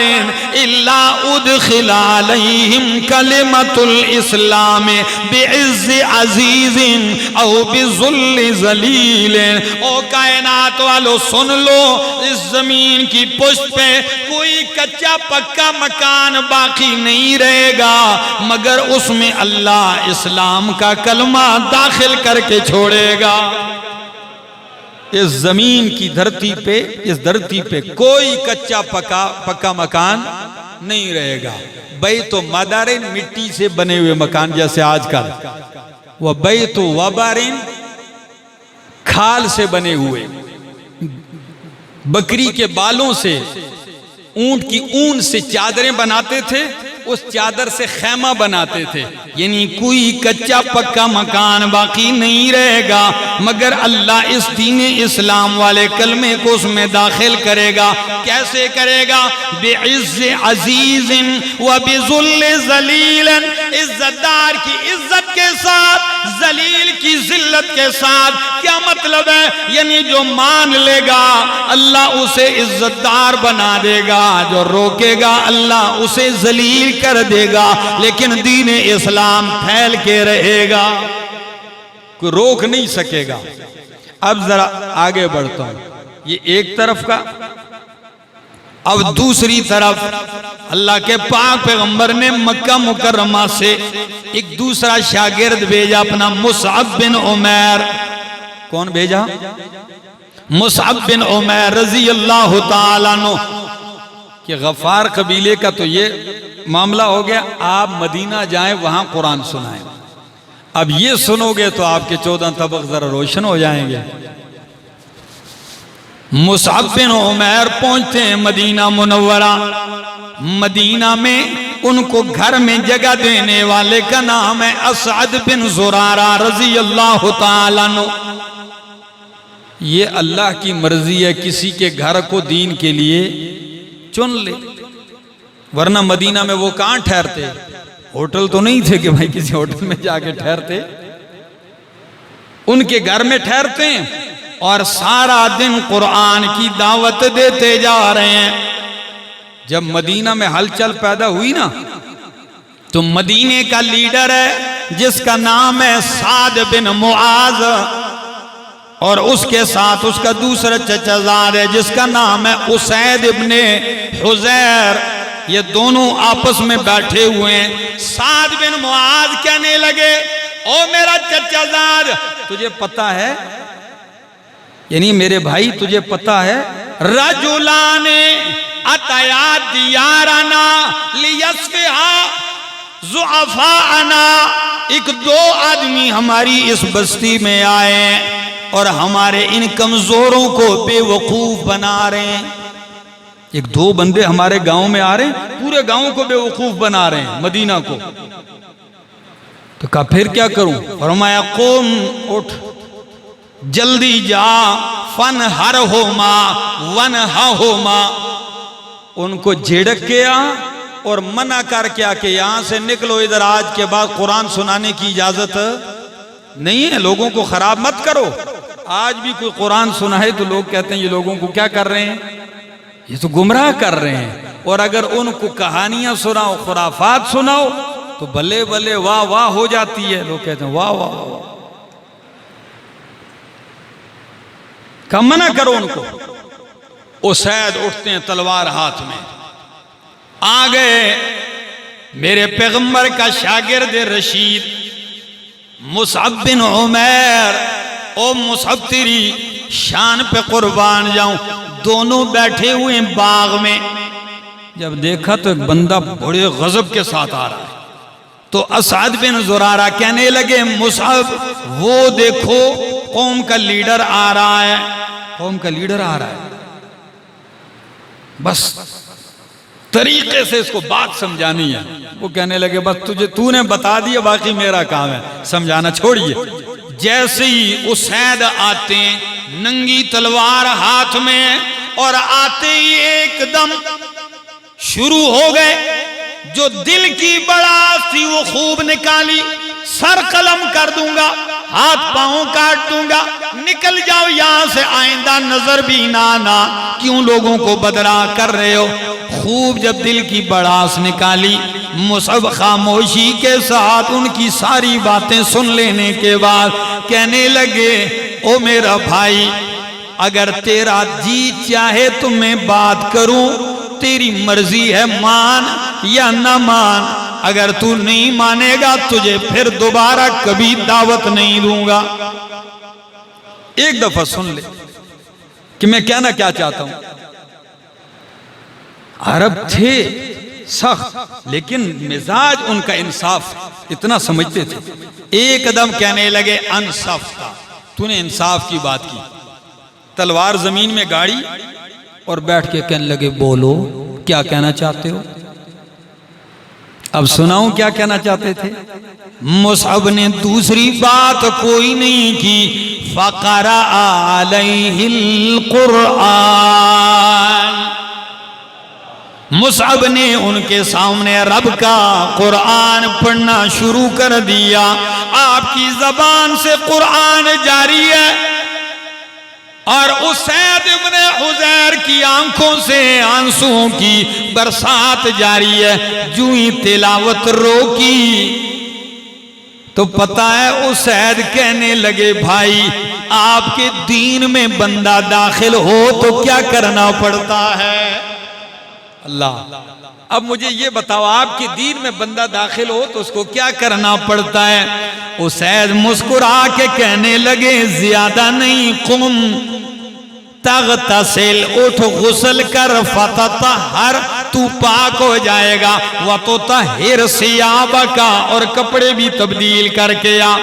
الا ادخل علیہم کلمۃ الاسلام بعز عزیز او بذل ذلیل۔ او کائنات والو سن لو، اس زمین کی پشت پہ کوئی کچا پکا مکان باقی نہیں رہے گا مگر اس میں اللہ اسلام کا کلمہ داخل کر کے چھوڑے گا۔ اس زمین کی دھرتی پہ، اس دھرتی پہ کوئی کچا پکا مکان نہیں رہے گا۔ بیت مدارن، مٹی سے بنے ہوئے مکان جیسے آج کل، وہ بیت وبارن، کھال سے بنے ہوئے، بکری کے بالوں سے، اونٹ کی اون سے چادریں بناتے تھے، اس چادر سے خیمہ بناتے تھے، یعنی کوئی کچا پکا مکان باقی نہیں رہے گا مگر اللہ اس دین اسلام والے کلمے کو اس میں داخل کرے گا۔ کیسے کرے گا؟ بعز عزیز و بذل ذلیل، عزت دار کی عزت کے ساتھ، ذلیل کی ذلت کے ساتھ۔ کیا مطلب ہے؟ یعنی جو مان لے گا اللہ اسے عزت دار بنا دے گا، جو روکے گا اللہ اسے ذلیل کر دے گا، لیکن دین اسلام پھیل کے رہے گا، کوئی روک نہیں سکے گا۔ اب ذرا آگے بڑھتا ہوں، یہ ایک طرف کا۔ اب دوسری طرف اللہ کے پاک پیغمبر نے مکہ مکرمہ سے ایک دوسرا شاگرد بھیجا، اپنا مصعب بن عمیر۔ کون بھیجا؟ مصعب بن عمیر رضی اللہ تعالیٰ عنہ۔ کہ غفار قبیلے کا تو یہ معاملہ ہو گیا، آپ مدینہ جائیں وہاں قرآن سنائیں۔ اب یہ سنو گے تو آپ کے 14 طبق ذرا روشن ہو جائیں گے۔ مصعب بن عمیر پہنچتے ہیں مدینہ منورہ۔ مدینہ میں ان کو گھر میں جگہ دینے والے کا نام ہے اسعد بن زرارہ رضی اللہ تعالیٰ عنہ۔ یہ اللہ کی مرضی ہے، کسی کے گھر کو دین کے لیے چن لے، ورنہ مدینہ میں وہ کہاں ٹھہرتے؟ ہوٹل تو نہیں تھے کہ بھائی کسی ہوٹل میں جا کے ٹھہرتے، ان کے گھر میں ٹھہرتے ہیں اور سارا دن قرآن کی دعوت دیتے جا رہے ہیں۔ جب مدینہ میں ہلچل پیدا ہوئی نا تو مدینے کا لیڈر ہے جس کا نام ہے سعد بن معاذ، اور اس کے ساتھ اس کا دوسرا چچا زاد ہے جس کا نام ہے اسید ابن حزیر۔ یہ دونوں آپس میں بیٹھے ہوئے ہیں۔ سعد بن معاذ کہنے لگے، او میرا چچا زاد، تجھے پتا ہے، یعنی میرے بھائی تجھے پتا ہے، رجلان اتیا دیارنا لیصفحا ضعفاءنا، ایک دو آدمی ہماری اس بستی میں آئے اور ہمارے ان کمزوروں کو بے وقوف بنا رہے ہیں۔ ایک دو بندے ہمارے گاؤں میں آ رہے ہیں، پورے گاؤں کو بے وقوف بنا رہے ہیں، مدینہ کو۔ تو کہا پھر کیا کروں؟ فرمایا قوم، اٹھ، جلدی جا، فنہرہما ونہہما، ان کو جھڑک کے آ اور منع کر کے آ کہ یہاں سے نکلو، ادھر آج کے بعد قرآن سنانے کی اجازت نہیں ہے، لوگوں کو خراب مت کرو۔ آج بھی کوئی قرآن سنائے تو لوگ کہتے ہیں یہ لوگوں کو کیا کر رہے ہیں؟ یہ تو گمراہ کر رہے ہیں۔ اور اگر ان کو کہانیاں سناؤ، خرافات سناؤ تو بلے بلے واہ واہ ہو جاتی ہے، لوگ کہتے ہیں واہ واہ واہ۔ کہ منع کرو ان کو۔ اسید اٹھتے ہیں تلوار ہاتھ میں، آ گئے میرے پیغمبر کا شاگرد رشید مصعب بن عمیر، او مصعب تیری شان پہ قربان جاؤں، دونوں بیٹھے ہوئے ہیں باغ میں۔ جب دیکھا تو ایک بندہ بڑے غضب کے ساتھ آ رہا ہے، تو اسعد بن زرارہ کہنے لگے مصعب وہ دیکھو قوم کا لیڈر آ رہا ہے، قوم کا لیڈر آ رہا ہے۔ بس طریقے سے اس کو بات سمجھانی ہے۔ وہ کہنے لگے بس تو نے بتا دیا، باقی میرا کام ہے، سمجھانا چھوڑیے۔ جیسے ہی اسید آتے ہیں ننگی تلوار ہاتھ میں، اور آتے ہی ایک دم شروع ہو گئے، جو دل کی بڑاس تھی وہ خوب نکالی، سر قلم کر دوں گا، ہاتھ پاؤں کاٹ دوں گا، نکل جاؤ یہاں سے، آئندہ نظر بھی نہ آنا، کیوں لوگوں کو بدراہ کر رہے ہو۔ خوب جب دل کی بڑاس نکالی، مصعب خاموشی کے ساتھ ان کی ساری باتیں سن لینے کے بعد کہنے لگے او میرا بھائی، اگر تیرا جی چاہے تو میں بات کروں، تیری مرضی ہے، مان یا نہ مان، اگر تو نہیں مانے گا تجھے پھر دوبارہ کبھی دعوت نہیں دوں گا۔ ایک دفعہ سن لے کہ میں کہنا کیا چاہتا ہوں۔ عرب تھے سخت، لیکن مزاج ان کا انصاف، اتنا سمجھتے تھے۔ ایک دم کہنے لگے انصفتا، تو نے انصاف کی بات کی، تلوار زمین میں گاڑی اور بیٹھ کے کہنے لگے بولو کیا کہنا چاہتے ہو۔ اب سناؤں کیا کہنا چاہتے تھے۔ مصعب نے دوسری بات کوئی نہیں کی، فقرأ علیہ القرآن، مصعب نے ان کے سامنے رب کا قرآن پڑھنا شروع کر دیا۔ آپ کی زبان سے قرآن جاری ہے، اور اسید ابن حضیر کی آنکھوں سے آنسوں کی برسات جاری ہے۔ جو ہی تلاوت روکی تو پتہ ہے اسید کہنے لگے بھائی آپ کے دین میں بندہ داخل ہو تو کیا کرنا پڑتا ہے۔ اللہ، اب مجھے یہ بتاؤ آپ کے دین میں بندہ داخل ہو تو اس کو کیا کرنا پڑتا ہے۔ اسید مسکرا کے کہنے لگے زیادہ نہیں، قم تغتسل، اٹھ غسل کر، فتطہر، تو پاک ہو جائے گا، وتطہر ثیابک، اور کپڑے بھی تبدیل کر کے آ۔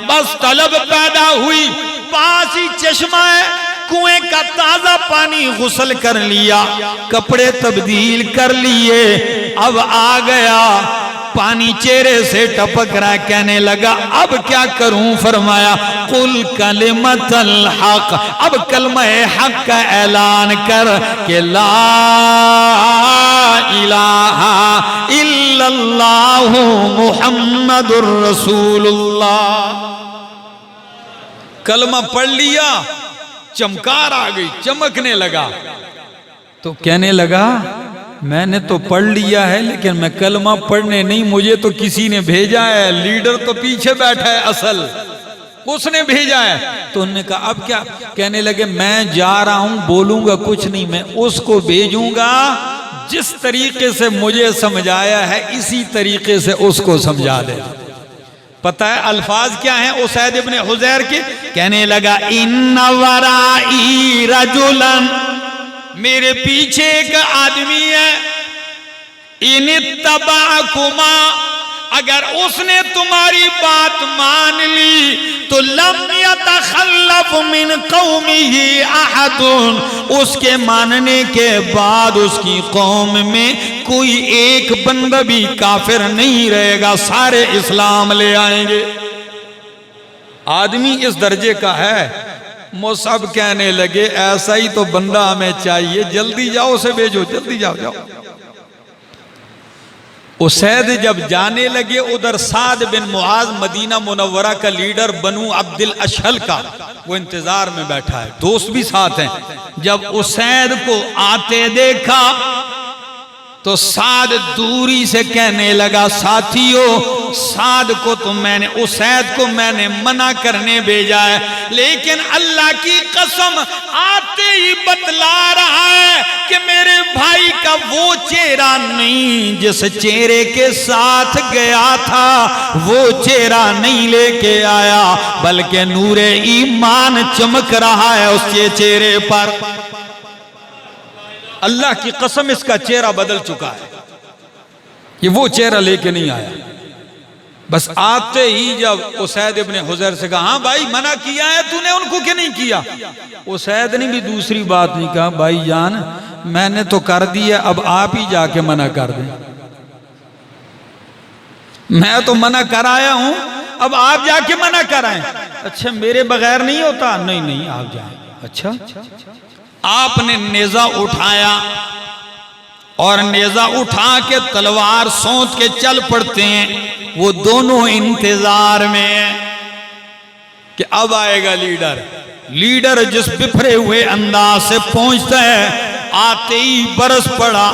بس طلب پیدا ہوئی، پاس ہی چشمہ ہے، کنویں کا تازہ پانی، غسل کر لیا، کپڑے تبدیل کر لیے، اب آ گیا، پانی چہرے سے ٹپک رہا، کہنے لگا اب کیا کروں۔ فرمایا قل کلمۃ الحق، اب کلمہ حق کا اعلان کر کہ لا الہ الا اللہ محمد الرسول اللہ۔ کلمہ پڑھ لیا، چمکار آ گئی، چمکنے لگا، تو کہنے لگا میں نے تو پڑھ لیا ہے لیکن میں کلمہ پڑھنے نہیں، مجھے تو کسی نے بھیجا ہے، لیڈر تو پیچھے بیٹھا ہے، اصل اس نے بھیجا ہے۔ تو انہوں نے کہا اب کیا؟ کہنے لگے میں جا رہا ہوں، بولوں گا کچھ نہیں، میں اس کو بھیجوں گا جس طریقے سے مجھے سمجھایا ہے اسی طریقے سے اس کو سمجھا دے۔ پتہ ہے الفاظ کیا ہیں اسید ابن حضیر کے؟ کہنے لگا ان ورائی رجلن، میرے پیچھے ایک آدمی ہے، ان اتبعکما، اگر اس نے تمہاری بات مان لی تو لم یتخلف من قومہ احد، اس کے ماننے کے بعد اس کی قوم میں کوئی ایک بندہ بھی کافر نہیں رہے گا، سارے اسلام لے آئیں گے۔ آدمی اس درجے کا ہے۔ مصعب کہنے لگے ایسا ہی تو بندہ ہمیں چاہیے، جلدی جاؤ اسے بھیجو، جلدی جاؤ جاؤ۔ اسید جب جانے لگے، ادھر سعد بن معاذ مدینہ منورہ کا لیڈر بنو عبد الاشہل کا، وہ انتظار میں بیٹھا ہے، دوست بھی ساتھ ہیں۔ جب اسید کو آتے دیکھا تو سعد دوری سے کہنے لگا ساتھیو، سعد کو تو میں نے، اسید کو میں نے منع کرنے بھیجا ہے، لیکن اللہ کی قسم آتے ہی بتلا رہا ہے کہ میرے بھائی کا وہ چہرہ نہیں جس چہرے کے ساتھ گیا تھا، وہ چہرہ نہیں لے کے آیا، بلکہ نور ایمان چمک رہا ہے اس کے چہرے پر۔ اللہ کی قسم اس کا چہرہ بدل چکا ہے، یہ وہ چہرہ لے کے نہیں آیا۔ بس آتے ہی جب اسید ابن حضیر سے کہا ہاں بھائی منع کیا ہے تو نے ان کو کہ نہیں کیا، اسید نے بھی دوسری بات نہیں کہا، بھائی جان میں نے تو کر دیا، اب آپ ہی جا کے منع کر دیں، میں تو منع کرایا ہوں، اب آپ جا کے منع کرائیں۔ اچھا میرے بغیر نہیں ہوتا؟ نہیں نہیں آپ جائیں۔ اچھا آپ نے نیزہ اٹھایا اور نیزہ اٹھا کے تلوار سونت کے چل پڑتے ہیں، وہ دونوں انتظار میں ہیں کہ اب آئے گا لیڈر۔ لیڈر جس بپھرے ہوئے انداز سے پہنچتا ہے، آتے ہی برس پڑا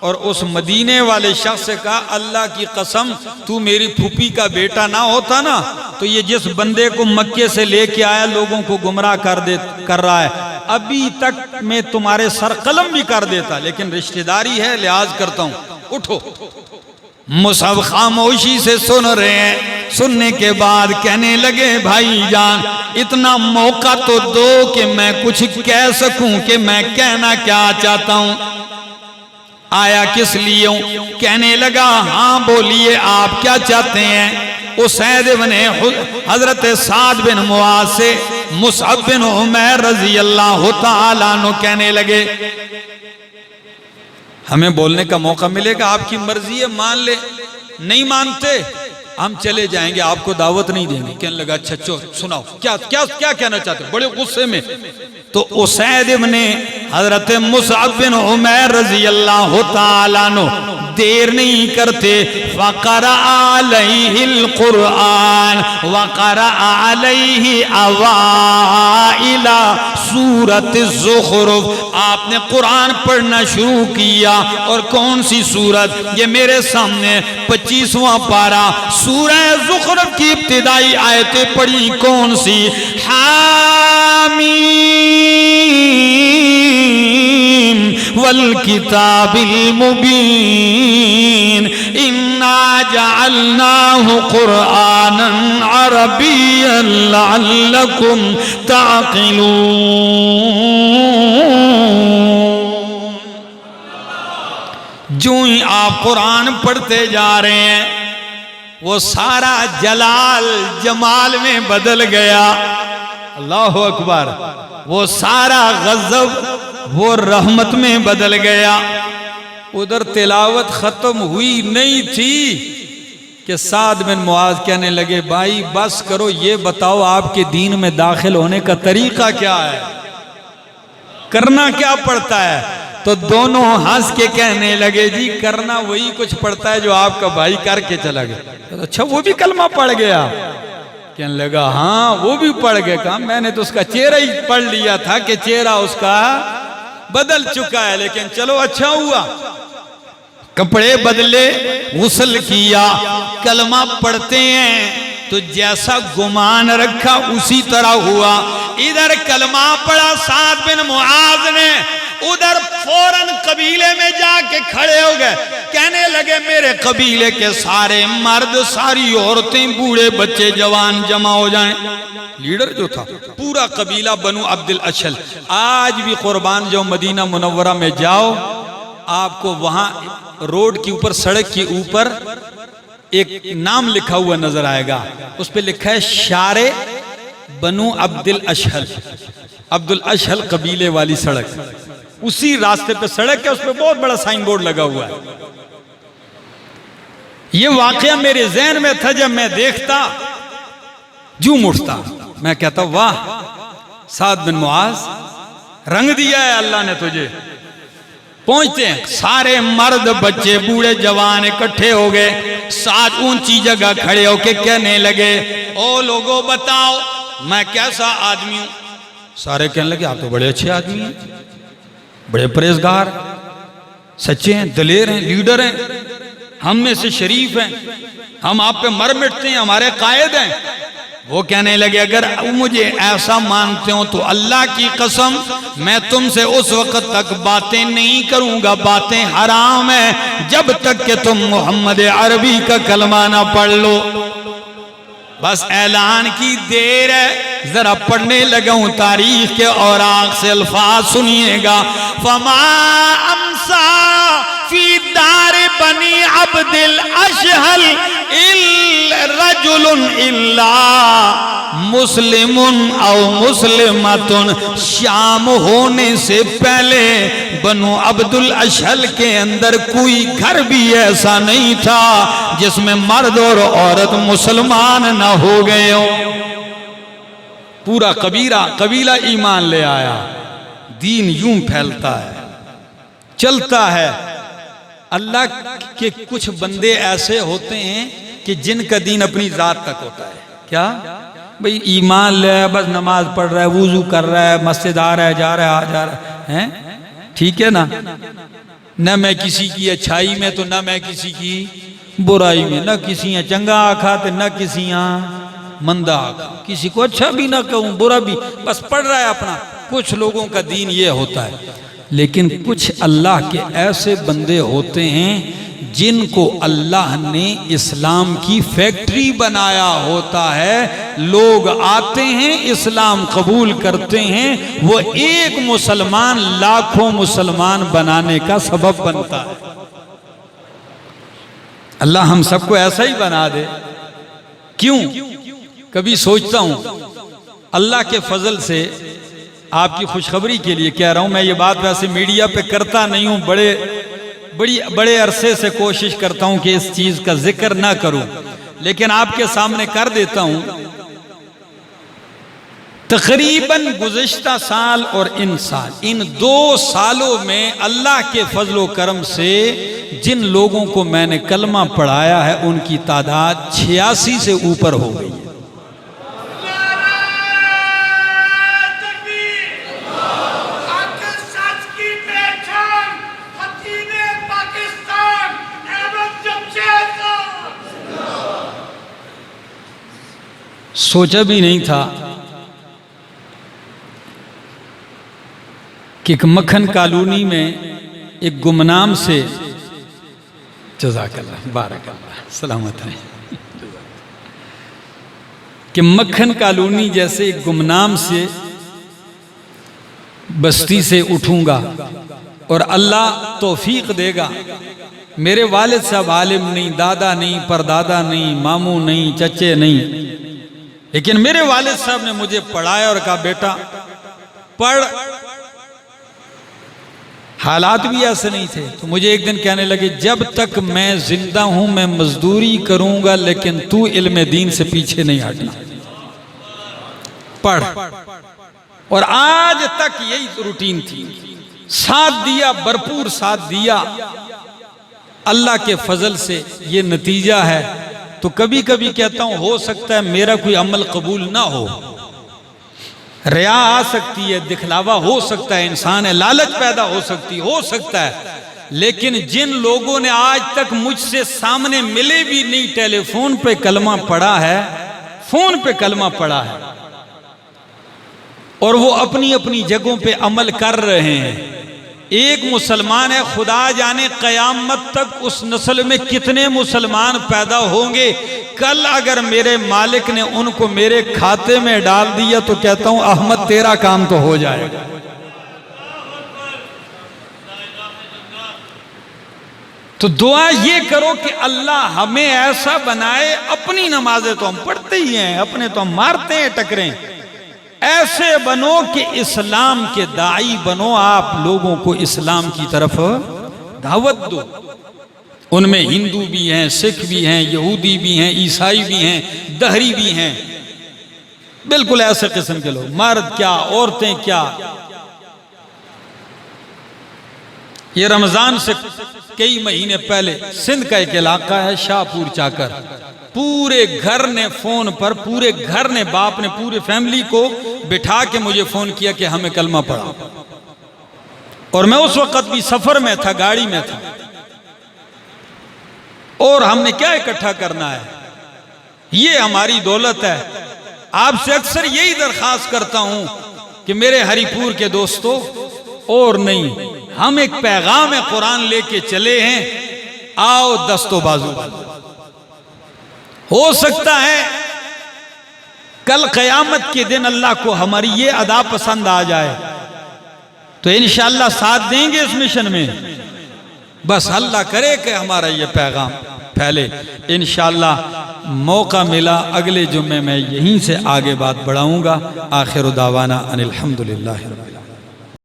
اور اس مدینے والے شخص سے کہا اللہ کی قسم تو میری پھوپھی کا بیٹا نہ ہوتا نا تو یہ جس بندے کو مکے سے لے کے آیا لوگوں کو گمراہ کر رہا ہے، ابھی تک میں تمہارے سر قلم بھی کر دیتا، لیکن رشتہ داری ہے لحاظ کرتا ہوں، اٹھو۔ مصعب خاموشی سے سن رہے ہیں، سننے کے بعد کہنے لگے بھائی جان اتنا موقع تو دو کہ میں کچھ کہہ سکوں کہ میں کہنا کیا چاہتا ہوں، آیا کس لیے ہوں؟ کہنے لگا ہاں بولیے آپ کیا چاہتے ہیں؟ اسید بن حضرت سعد بن معاذ سے مصعب بن عمیر رضی اللہ تعالیٰ عنہ کہنے لگے ہمیں بولنے کا موقع ملے گا، آپ کی مرضی ہے مان لے، نہیں مانتے ہم چلے جائیں گے، آپ کو دعوت نہیں دیں گے۔ کہنے لگا اچھا سناؤ کیا کہنا چاہتے ہیں؟ بڑے غصے میں تو اسید بن حضرت مصعب بن عمیر رضی اللہ تعالیٰ عنہ دیر نہیں کرتے، وَقَرَأَ عَلَيْهِ الْقُرْآنِ وَقَرَأَ عَلَيْهِ أَوَائِلَ سورۃ الزخرف، آپ نے قرآن پڑھنا شروع کیا، اور کون سی سورت؟ یہ میرے سامنے 25واں پارہ سورہ زخرف کی ابتدائی آیتیں پڑھی، کون سی؟ حامیم والکتاب المبین انا جعلناہ قرآنا عربیا لعلکم تعقلون۔ جو ہی آپ قرآن پڑھتے جا رہے ہیں وہ سارا جلال جمال میں بدل گیا، اللہ اکبر، وہ سارا غضب وہ رحمت میں بدل گیا۔ ادھر تلاوت ختم ہوئی نہیں تھی کہ سعد بن معاذ کہنے لگے بھائی بس کرو، یہ بتاؤ آپ کے دین میں داخل ہونے کا طریقہ کیا ہے، کرنا کیا پڑتا ہے؟ تو دونوں ہنس کے کہنے لگے جی کرنا وہی کچھ پڑتا ہے جو آپ کا بھائی کر کے چلا گیا۔ اچھا وہ بھی کلمہ پڑھ گیا؟ کہنے لگا ہاں وہ بھی پڑھ گیا۔ کہا میں نے تو اس کا چہرہ ہی پڑھ لیا تھا کہ چہرہ اس کا بدل چکا ہے، لیکن چلو اچھا ہوا، کپڑے بدلے، غسل کیا، کلمہ پڑھتے ہیں تو جیسا گمان رکھا اسی طرح ہوا۔ ادھر کلمہ پڑھا سعد بن معاذ نے، ادھر فوراً قبیلے میں جا کے کھڑے ہو گئے، کہنے لگے میرے قبیلے کے سارے مرد، ساری عورتیں، بوڑھے بچے، جوان جمع ہو جائیں۔ لیڈر جو تھا پورا قبیلہ بنو عبد الاشل، آج بھی قربان جو مدینہ منورہ میں جاؤ آپ کو وہاں روڈ کے اوپر، سڑک کے اوپر ایک نام لکھا ہوا نظر آئے گا، اس پہ لکھا ہے شار بنو عبد الاشل، عبد الاشل قبیلے والی سڑک، اسی راستے پہ سڑک ہے، اس پہ بہت بڑا سائن بورڈ لگا ہوا ہے۔ یہ واقعہ میرے ذہن میں تھا، جب میں دیکھتا جوں اٹھتا، میں کہتا واہ سعد بن معاذ رنگ دیا ہے اللہ نے تجھے۔ پہنچتے ہیں، سارے مرد بچے بوڑھے جوان اکٹھے ہو گئے، سعد اونچی جگہ کھڑے ہو کے کہنے لگے او لوگوں بتاؤ میں کیسا آدمی ہوں؟ سارے کہنے لگے آپ تو بڑے اچھے آدمی ہیں، بڑے پرہیزگار، سچے ہیں، دلیر ہیں، لیڈر ہیں، ہم میں سے شریف ہیں، ہم آپ پہ مر مٹتے ہیں، ہمارے قائد ہیں۔ وہ کہنے لگے اگر مجھے ایسا مانتے ہو تو اللہ کی قسم میں تم سے اس وقت تک باتیں نہیں کروں گا، باتیں حرام ہیں جب تک کہ تم محمد عربی کا کلمہ نہ پڑھ لو۔ بس اعلان کی دیر ہے، ذرا پڑھنے لگا ہوں تاریخ کے اوراق سے الفاظ سنیے گا۔ فما امسا فی دار بنی عبد الاشہل رجل الا مسلم او مسلمت، شام ہونے سے پہلے بنو عبد الاشہل کے اندر کوئی گھر بھی ایسا نہیں تھا جس میں مرد اور عورت مسلمان نہ ہو گئے ہو۔ پورا قبیلہ ایمان لے آیا۔ دین یوں پھیلتا ہے، چلتا ہے۔ اللہ کے کچھ بندے ایسے ہوتے ہیں کہ جن کا دین اپنی ذات تک ہوتا ہے۔ کیا بھئی ایمان لے بس نماز پڑھ رہا ہے، وضو کر رہا ہے، مسجد آ رہا ہے، جا رہا ہے، آ جا رہا ہے، ٹھیک ہے نا؟ نہ میں کسی کی اچھائی میں تو نہ میں کسی کی برائی میں، نہ کسی چنگا آکھا تو نہ کسی مندہ آکھا، کسی کو اچھا بھی نہ کہوں برا بھی، بس پڑھ رہا ہے اپنا۔ کچھ لوگوں کا دین یہ ہوتا ہے، لیکن کچھ اللہ کے ایسے بندے ہوتے ہیں جن کو اللہ نے اسلام کی فیکٹری بنایا ہوتا ہے۔ لوگ آتے ہیں، اسلام قبول کرتے ہیں، وہ ایک مسلمان لاکھوں مسلمان بنانے کا سبب بنتا ہے۔ اللہ ہم سب کو ایسا ہی بنا دے۔ کیوں؟ کبھی سوچتا ہوں اللہ کے فضل سے، آپ کی خوشخبری کے لیے کہہ رہا ہوں، میں یہ بات ویسے میڈیا پہ کرتا نہیں ہوں، بڑے عرصے سے کوشش کرتا ہوں کہ اس چیز کا ذکر نہ کروں، لیکن آپ کے سامنے کر دیتا ہوں۔ تقریباً گزشتہ سال اور ان 2 سالوں میں اللہ کے فضل و کرم سے جن لوگوں کو میں نے کلمہ پڑھایا ہے ان کی تعداد 86 سے اوپر ہو گئی ہے۔ سوچا بھی نہیں تھا کہ ایک مکھن کالونی میں ایک گمنام سے، جزاک اللہ بارک اللہ سلامت رہیں، کہ مکھن کالونی جیسے ایک گمنام سے بستی سے اٹھوں گا اور اللہ توفیق دے گا۔ میرے والد صاحب عالم نہیں، دادا نہیں، پردادا نہیں، ماموں نہیں، چچے نہیں، لیکن میرے والد صاحب نے مجھے پڑھایا اور کہا بیٹا پڑھ۔ حالات بھی ایسے نہیں تھے تو مجھے ایک دن کہنے لگے جب تک میں زندہ ہوں میں مزدوری کروں گا لیکن تو علم دین سے پیچھے نہیں ہٹنا، پڑھ۔ اور آج تک یہی روٹین تھی، ساتھ دیا، بھرپور ساتھ دیا۔ اللہ کے فضل سے یہ نتیجہ ہے۔ تو کبھی کبھی کہتا ہوں ہو سکتا ہے میرا کوئی عمل قبول نہ ہو، ریا آ سکتی ہے، دکھلاوا ہو سکتا ہے، انسان ہے، لالچ پیدا ہو سکتا ہے، لیکن جن لوگوں نے آج تک مجھ سے سامنے ملے بھی نہیں ٹیلی فون پہ کلمہ پڑھا ہے، فون پہ کلمہ پڑھا ہے، اور وہ اپنی اپنی جگہوں پہ عمل کر رہے ہیں۔ ایک مسلمان ہے، خدا جانے قیامت تک اس نسل میں کتنے مسلمان پیدا ہوں گے۔ کل اگر میرے مالک نے ان کو میرے کھاتے میں ڈال دیا تو کہتا ہوں احمد تیرا کام تو ہو جائے گا۔ تو دعا یہ کرو کہ اللہ ہمیں ایسا بنائے، اپنی نمازیں تو ہم پڑھتے ہی ہیں، اپنے تو ہم مارتے ہیں ٹکریں، ایسے بنو کہ اسلام کے داعی بنو، آپ لوگوں کو اسلام کی طرف دعوت دو۔ ان میں ہندو بھی ہیں، سکھ بھی ہیں، یہودی بھی ہیں، عیسائی بھی ہیں، دہری بھی ہیں، بالکل ایسے قسم کے لوگ، مرد کیا عورتیں کیا۔ یہ رمضان سے کئی مہینے پہلے سندھ کا ایک علاقہ ہے شاہپور چاکر، پورے گھر نے فون پر، پورے گھر نے، باپ نے پورے فیملی کو بٹھا کے مجھے فون کیا کہ ہمیں کلمہ پڑھا، اور میں اس وقت بھی سفر میں تھا، گاڑی میں تھا، اور ہم نے کیا اکٹھا کرنا ہے، یہ ہماری دولت ہے، آپ سے اکثر یہی درخواست کرتا ہوں کہ میرے ہری پور کے دوستو، اور نہیں، ہم ایک پیغام قرآن لے کے چلے ہیں، آؤ دست و بازو۔ ہو سکتا ہے کل قیامت کے دن اللہ کو ہماری یہ ادا پسند آ جائے تو انشاءاللہ ساتھ دیں گے اس مشن میں۔ بس اللہ کرے کہ ہمارا یہ پیغام پھیلے۔ انشاءاللہ موقع ملا اگلے جمعے میں یہیں سے آگے بات بڑھاؤں گا۔ آخر دعوانا ان الحمدللہ رب العالمین۔